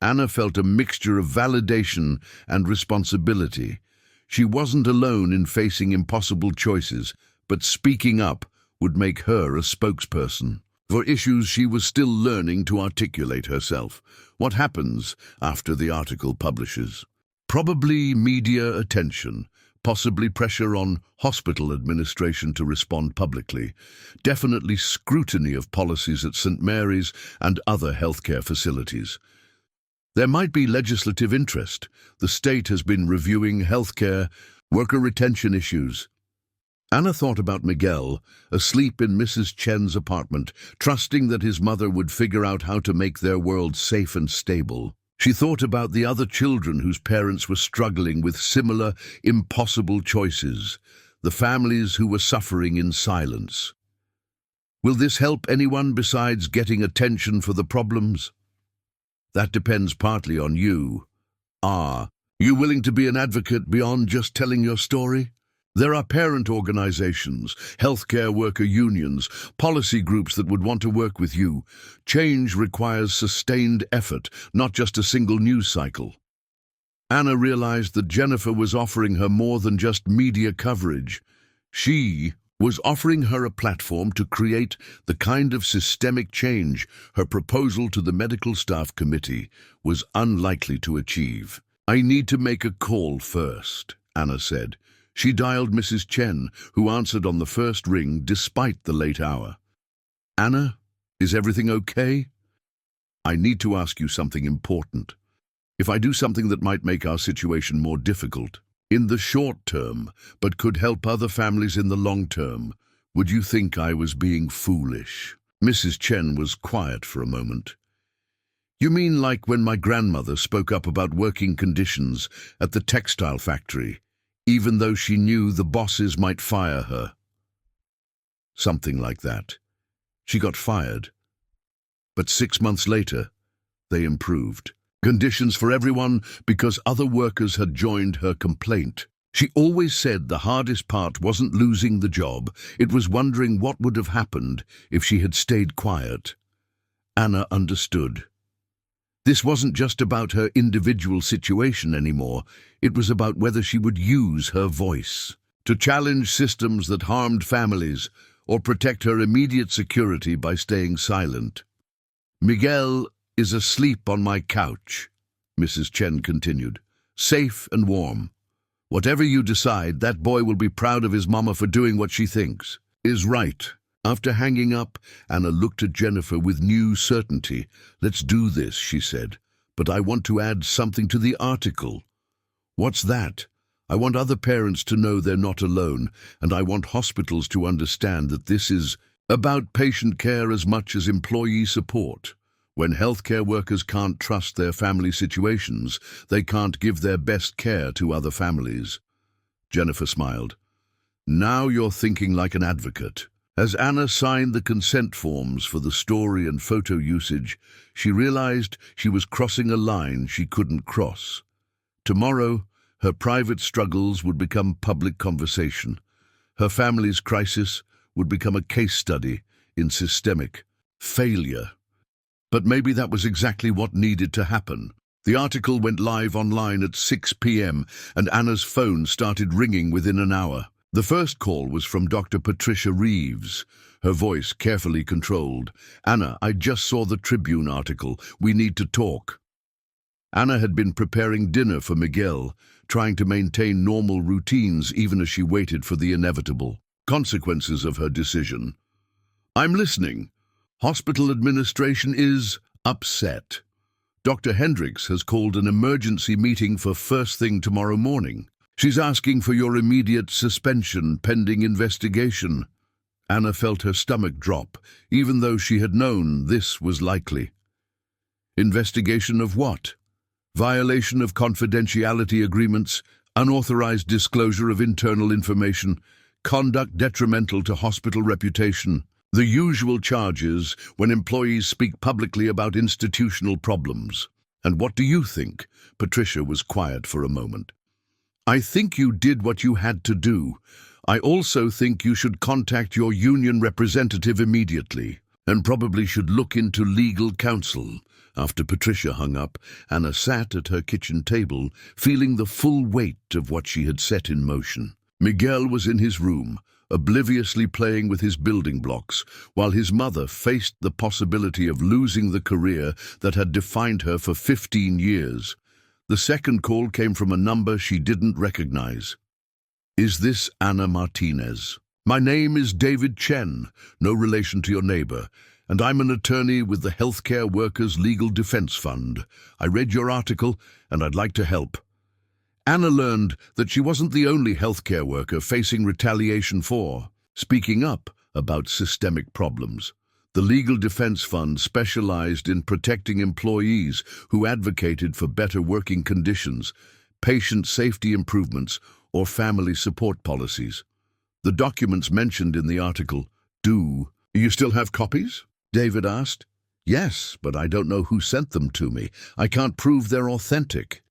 Anna felt a mixture of validation and responsibility. She wasn't alone in facing impossible choices, but speaking up would make her a spokesperson for issues she was still learning to articulate herself. What happens after the article publishes? Probably media attention, possibly pressure on hospital administration to respond publicly, definitely scrutiny of policies at St. Mary's and other healthcare facilities. There might be legislative interest. The state has been reviewing healthcare worker retention issues. Anna thought about Miguel, asleep in Mrs. Chen's apartment, trusting that his mother would figure out how to make their world safe and stable. She thought about the other children whose parents were struggling with similar, impossible choices, the families who were suffering in silence. Will this help anyone besides getting attention for the problems? That depends partly on you. Are you willing to be an advocate beyond just telling your story? There are parent organizations, healthcare worker unions, policy groups that would want to work with you. Change requires sustained effort, not just a single news cycle. Anna realized that Jennifer was offering her more than just media coverage. She was offering her a platform to create the kind of systemic change her proposal to the medical staff committee was unlikely to achieve. "I need to make a call first," Anna said. She dialed Mrs. Chen, who answered on the first ring despite the late hour. "Anna, is everything okay? I need to ask you something important. If I do something that might make our situation more difficult, in the short term, but could help other families in the long term, would you think I was being foolish?" Mrs. Chen was quiet for a moment. "You mean like when my grandmother spoke up about working conditions at the textile factory, even though she knew the bosses might fire her?" "Something like that. She got fired. But 6 months later, they improved conditions for everyone because other workers had joined her complaint. She always said the hardest part wasn't losing the job, it was wondering what would have happened if she had stayed quiet." Anna understood. This wasn't just about her individual situation anymore. It was about whether she would use her voice to challenge systems that harmed families or protect her immediate security by staying silent. "Miguel is asleep on my couch," Mrs. Chen continued, "safe and warm. Whatever you decide, that boy will be proud of his mama for doing what she thinks is right." After hanging up, Anna looked at Jennifer with new certainty. "Let's do this," she said, "but I want to add something to the article." "What's that?" "I want other parents to know they're not alone, and I want hospitals to understand that this is about patient care as much as employee support. When healthcare workers can't trust their family situations, they can't give their best care to other families." Jennifer smiled. "Now you're thinking like an advocate." As Anna signed the consent forms for the story and photo usage, she realized she was crossing a line she couldn't cross. Tomorrow, her private struggles would become public conversation. Her family's crisis would become a case study in systemic failure. But maybe that was exactly what needed to happen. The article went live online at 6 p.m. and Anna's phone started ringing within an hour. The first call was from Dr. Patricia Reeves, her voice carefully controlled. "Anna, I just saw the Tribune article. We need to talk." Anna had been preparing dinner for Miguel, trying to maintain normal routines even as she waited for the inevitable consequences of her decision. "I'm listening. Hospital administration is upset. Dr. Hendricks has called an emergency meeting for first thing tomorrow morning. She's asking for your immediate suspension pending investigation." Anna felt her stomach drop, even though she had known this was likely. Investigation of what? Violation of confidentiality agreements, unauthorized disclosure of internal information, conduct detrimental to hospital reputation. The usual charges when employees speak publicly about institutional problems. "And what do you think?" Patricia was quiet for a moment. "I think you did what you had to do. I also think you should contact your union representative immediately, and probably should look into legal counsel." After Patricia hung up, Anna sat at her kitchen table, feeling the full weight of what she had set in motion. Miguel was in his room, obliviously playing with his building blocks, while his mother faced the possibility of losing the career that had defined her for 15 years. The second call came from a number she didn't recognize. "Is this Anna Martinez?" "My name is David Chen, no relation to your neighbor, and I'm an attorney with the Healthcare Workers Legal Defense Fund. I read your article, and I'd like to help." Anna learned that she wasn't the only healthcare worker facing retaliation for speaking up about systemic problems. The Legal Defense Fund specialized in protecting employees who advocated for better working conditions, patient safety improvements, or family support policies. The documents mentioned in the article do. "You still have copies?" David asked. "Yes, but I don't know who sent them to me. I can't prove they're authentic."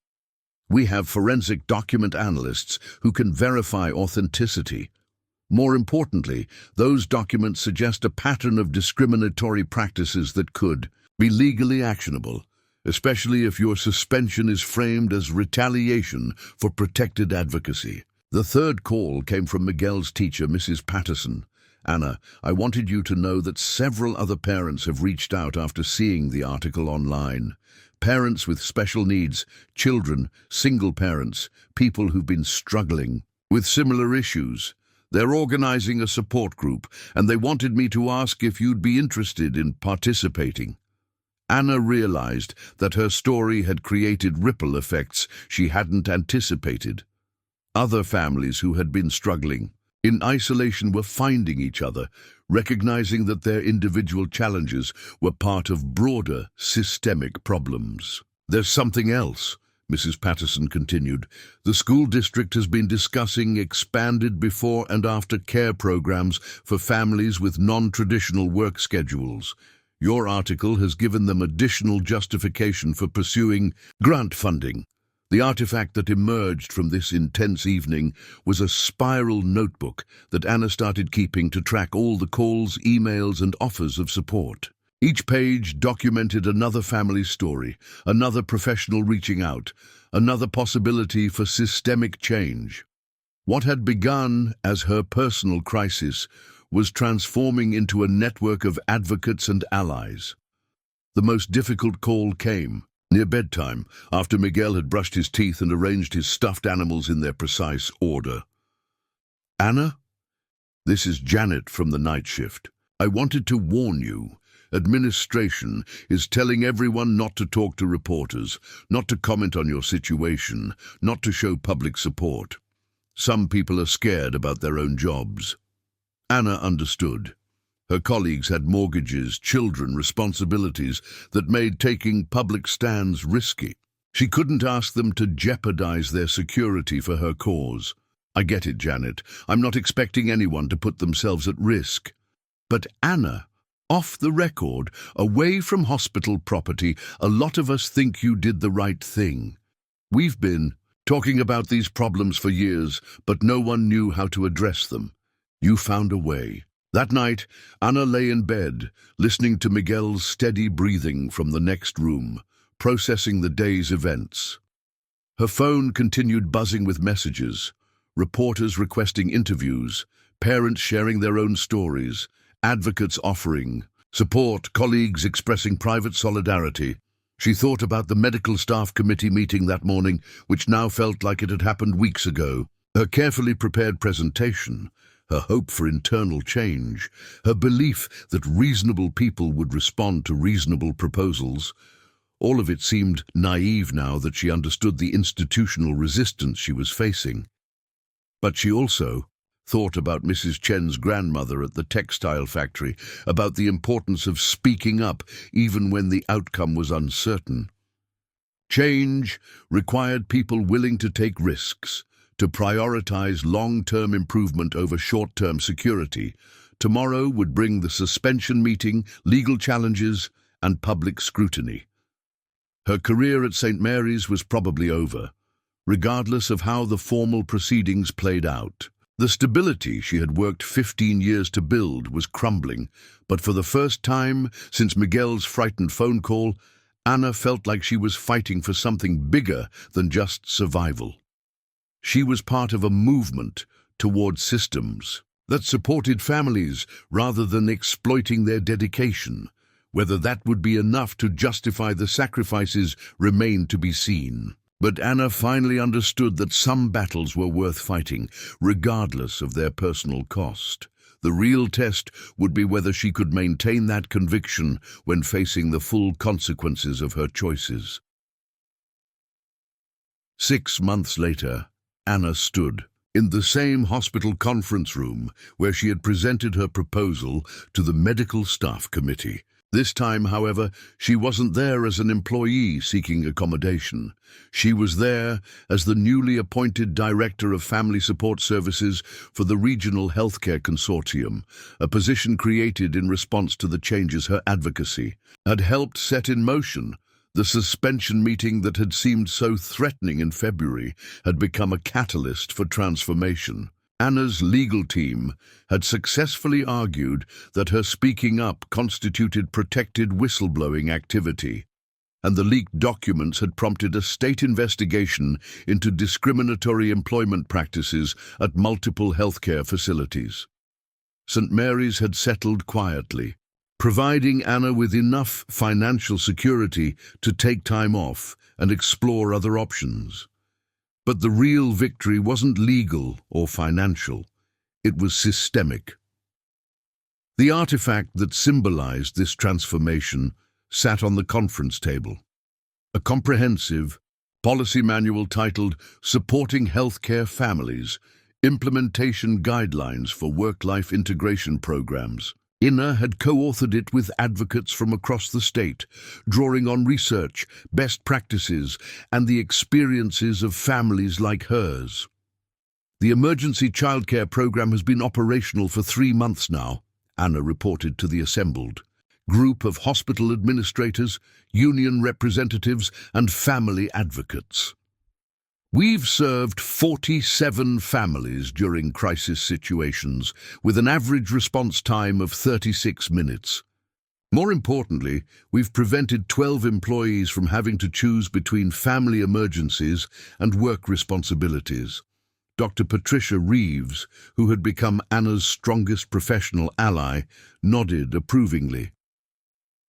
"We have forensic document analysts who can verify authenticity. More importantly, those documents suggest a pattern of discriminatory practices that could be legally actionable, especially if your suspension is framed as retaliation for protected advocacy." The third call came from Miguel's teacher, Mrs. Patterson. "Anna, I wanted you to know that several other parents have reached out after seeing the article online. Parents with special needs, children, single parents, people who've been struggling with similar issues. They're organizing a support group, and they wanted me to ask if you'd be interested in participating." Anna realized that her story had created ripple effects she hadn't anticipated. Other families who had been struggling in isolation were finding each other, recognizing that their individual challenges were part of broader systemic problems. "There's something else," Mrs. Patterson continued. "The school district has been discussing expanded before and after care programs for families with non-traditional work schedules. Your article has given them additional justification for pursuing grant funding." The artifact that emerged from this intense evening was a spiral notebook that Anna started keeping to track all the calls, emails, and offers of support. Each page documented another family's story, another professional reaching out, another possibility for systemic change. What had begun as her personal crisis was transforming into a network of advocates and allies. The most difficult call came near bedtime, after Miguel had brushed his teeth and arranged his stuffed animals in their precise order. "Anna, this is Janet from the night shift. I wanted to warn you. Administration is telling everyone not to talk to reporters, not to comment on your situation, not to show public support. Some people are scared about their own jobs." Anna understood. Her colleagues had mortgages, children, responsibilities that made taking public stands risky. She couldn't ask them to jeopardize their security for her cause. "I get it, Janet. I'm not expecting anyone to put themselves at risk." "But Anna, off the record, away from hospital property, a lot of us think you did the right thing. We've been talking about these problems for years, but no one knew how to address them. You found a way." That night, Anna lay in bed, listening to Miguel's steady breathing from the next room, processing the day's events. Her phone continued buzzing with messages, reporters requesting interviews, parents sharing their own stories, advocates offering support, colleagues expressing private solidarity. She thought about the medical staff committee meeting that morning, which now felt like it had happened weeks ago. Her carefully prepared presentation, her hope for internal change, her belief that reasonable people would respond to reasonable proposals, all of it seemed naive now that she understood the institutional resistance she was facing. But she also thought about Mrs. Chen's grandmother at the textile factory, about the importance of speaking up even when the outcome was uncertain. Change required people willing to take risks, to prioritize long-term improvement over short-term security. Tomorrow would bring the suspension meeting, legal challenges, and public scrutiny. Her career at St. Mary's was probably over, regardless of how the formal proceedings played out. The stability she had worked 15 years to build was crumbling, but for the first time since Miguel's frightened phone call, Anna felt like she was fighting for something bigger than just survival. She was part of a movement toward systems that supported families rather than exploiting their dedication. Whether that would be enough to justify the sacrifices remained to be seen. But Anna finally understood that some battles were worth fighting, regardless of their personal cost. The real test would be whether she could maintain that conviction when facing the full consequences of her choices. 6 months later, Anna stood in the same hospital conference room where she had presented her proposal to the medical staff committee. This time, however, she wasn't there as an employee seeking accommodation. She was there as the newly appointed Director of Family Support Services for the Regional Healthcare Consortium, a position created in response to the changes her advocacy had helped set in motion. The suspension meeting that had seemed so threatening in February had become a catalyst for transformation. Anna's legal team had successfully argued that her speaking up constituted protected whistleblowing activity, and the leaked documents had prompted a state investigation into discriminatory employment practices at multiple healthcare facilities. St. Mary's had settled quietly, providing Anna with enough financial security to take time off and explore other options. But the real victory wasn't legal or financial. It was systemic. The artifact that symbolized this transformation sat on the conference table. A comprehensive policy manual titled Supporting Healthcare Families, Implementation Guidelines for Work-Life Integration Programs. Anna had co-authored it with advocates from across the state, drawing on research, best practices, and the experiences of families like hers. The emergency childcare program has been operational for 3 months now, Anna reported to the assembled group of hospital administrators, union representatives, and family advocates. We've served 47 families during crisis situations, with an average response time of 36 minutes. More importantly, we've prevented 12 employees from having to choose between family emergencies and work responsibilities. Dr. Patricia Reeves, who had become Anna's strongest professional ally, nodded approvingly.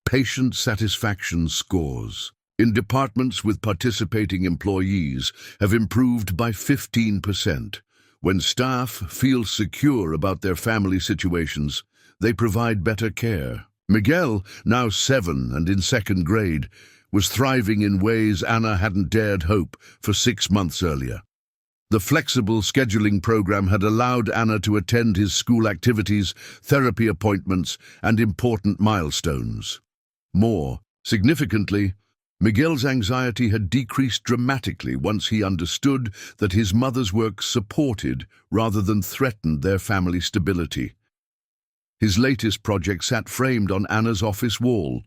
Patient satisfaction scores in departments with participating employees have improved by 15%. When staff feel secure about their family situations, they provide better care. Miguel, now 7 and in 2nd grade, was thriving in ways Anna hadn't dared hope for 6 months earlier. The flexible scheduling program had allowed Anna to attend his school activities, therapy appointments, and important milestones. More significantly, Miguel's anxiety had decreased dramatically once he understood that his mother's work supported rather than threatened their family stability. His latest project sat framed on Anna's office wall,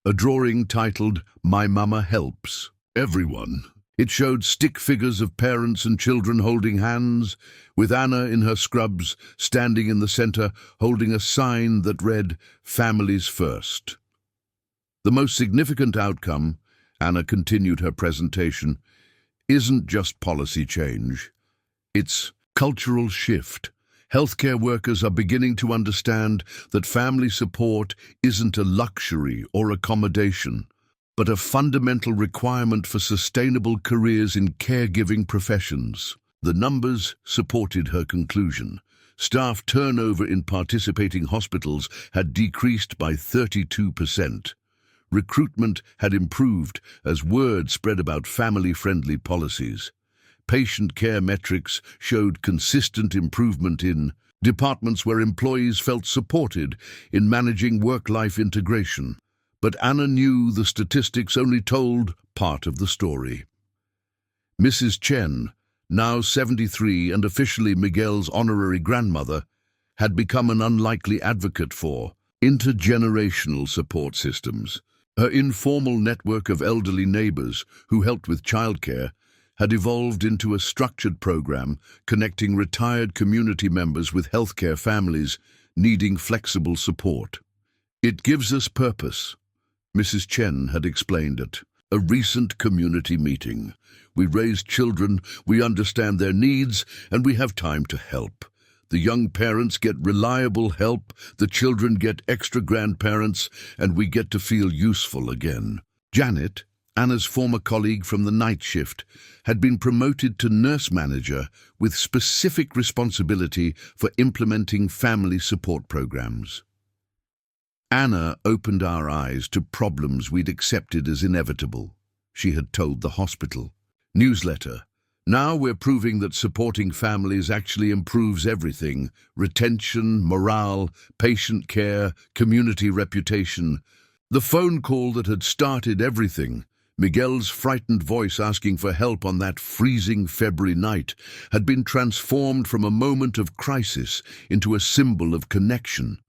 a drawing titled "My Mama Helps Everyone." It showed stick figures of parents and children holding hands, with Anna in her scrubs standing in the center holding a sign that read, "Families First." The most significant outcome, Anna continued her presentation, isn't just policy change. It's cultural shift. Healthcare workers are beginning to understand that family support isn't a luxury or accommodation, but a fundamental requirement for sustainable careers in caregiving professions. The numbers supported her conclusion. Staff turnover in participating hospitals had decreased by 32%. Recruitment had improved as word spread about family-friendly policies. Patient care metrics showed consistent improvement in departments where employees felt supported in managing work-life integration. But Anna knew the statistics only told part of the story. Mrs. Chen, now 73 and officially Miguel's honorary grandmother, had become an unlikely advocate for intergenerational support systems. Her informal network of elderly neighbors who helped with childcare had evolved into a structured program connecting retired community members with healthcare families needing flexible support. "It gives us purpose," Mrs. Chen had explained at a recent community meeting. "We raise children, we understand their needs, and we have time to help. The young parents get reliable help, the children get extra grandparents, and we get to feel useful again." Janet, Anna's former colleague from the night shift, had been promoted to nurse manager with specific responsibility for implementing family support programs. "Anna opened our eyes to problems we'd accepted as inevitable," she had told the hospital. Newsletter. "Now we're proving that supporting families actually improves everything: retention, morale, patient care, community reputation." The phone call that had started everything, Miguel's frightened voice asking for help on that freezing February night, had been transformed from a moment of crisis into a symbol of connection.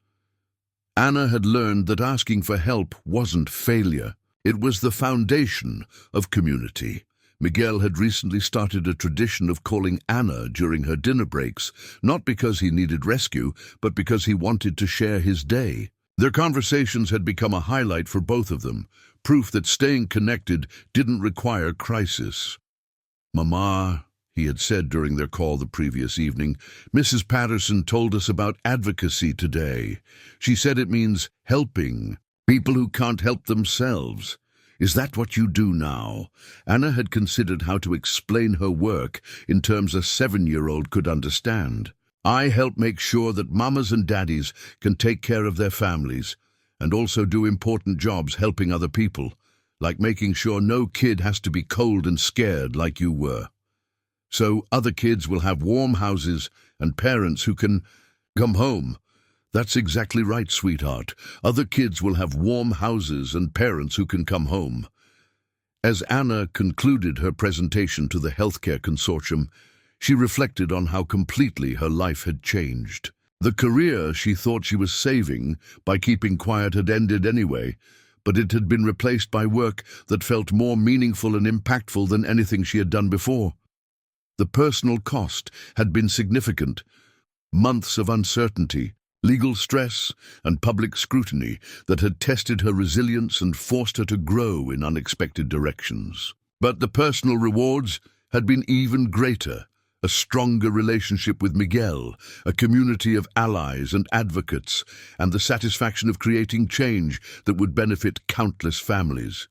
Anna had learned that asking for help wasn't failure. It was the foundation of community. Miguel had recently started a tradition of calling Anna during her dinner breaks, not because he needed rescue, but because he wanted to share his day. Their conversations had become a highlight for both of them, proof that staying connected didn't require crisis. "Mama," he had said during their call the previous evening, "Mrs. Patterson told us about advocacy today. She said it means helping people who can't help themselves. Is that what you do now?" Anna had considered how to explain her work in terms a 7-year-old could understand. "I help make sure that mamas and daddies can take care of their families, and also do important jobs helping other people, like making sure no kid has to be cold and scared like you were. So other kids will have warm houses and parents who can come home." "That's exactly right, sweetheart. Other kids will have warm houses and parents who can come home." As Anna concluded her presentation to the healthcare consortium, she reflected on how completely her life had changed. The career she thought she was saving by keeping quiet had ended anyway, but it had been replaced by work that felt more meaningful and impactful than anything she had done before. The personal cost had been significant. Months of uncertainty, legal stress, and public scrutiny that had tested her resilience and forced her to grow in unexpected directions. But the personal rewards had been even greater. A stronger relationship with Miguel, a community of allies and advocates, and the satisfaction of creating change that would benefit countless families.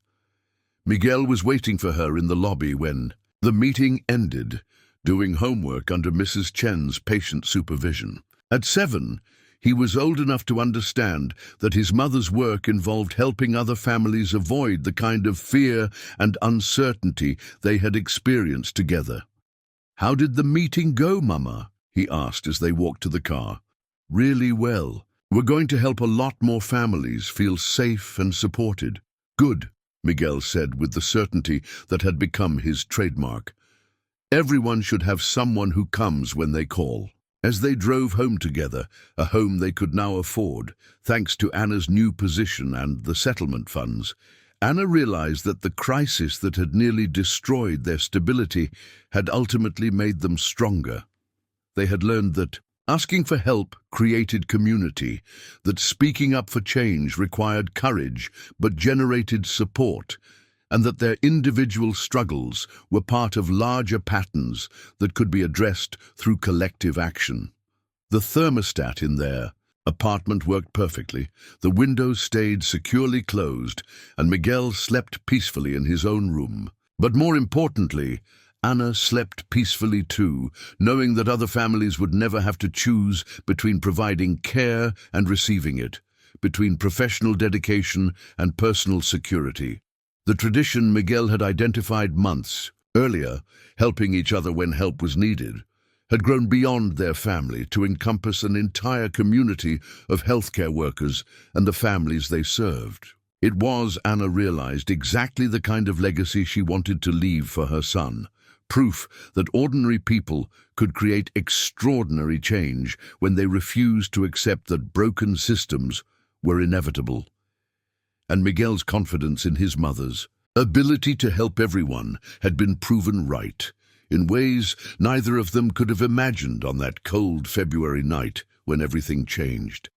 Miguel was waiting for her in the lobby when the meeting ended, doing homework under Mrs. Chen's patient supervision. At 7, he was old enough to understand that his mother's work involved helping other families avoid the kind of fear and uncertainty they had experienced together. "How did the meeting go, Mama?" he asked as they walked to the car. "Really well. We're going to help a lot more families feel safe and supported." "Good," Miguel said with the certainty that had become his trademark. "Everyone should have someone who comes when they call." As they drove home together, a home they could now afford, thanks to Anna's new position and the settlement funds, Anna realized that the crisis that had nearly destroyed their stability had ultimately made them stronger. They had learned that asking for help created community, that speaking up for change required courage but generated support, and that their individual struggles were part of larger patterns that could be addressed through collective action. The thermostat in their apartment worked perfectly, the windows stayed securely closed, and Miguel slept peacefully in his own room. But more importantly, Anna slept peacefully too, knowing that other families would never have to choose between providing care and receiving it, between professional dedication and personal security. The tradition Miguel had identified months earlier, helping each other when help was needed, had grown beyond their family to encompass an entire community of healthcare workers and the families they served. It was, Anna realized, exactly the kind of legacy she wanted to leave for her son. Proof that ordinary people could create extraordinary change when they refused to accept that broken systems were inevitable. And Miguel's confidence in his mother's ability to help everyone had been proven right, in ways neither of them could have imagined on that cold February night when everything changed.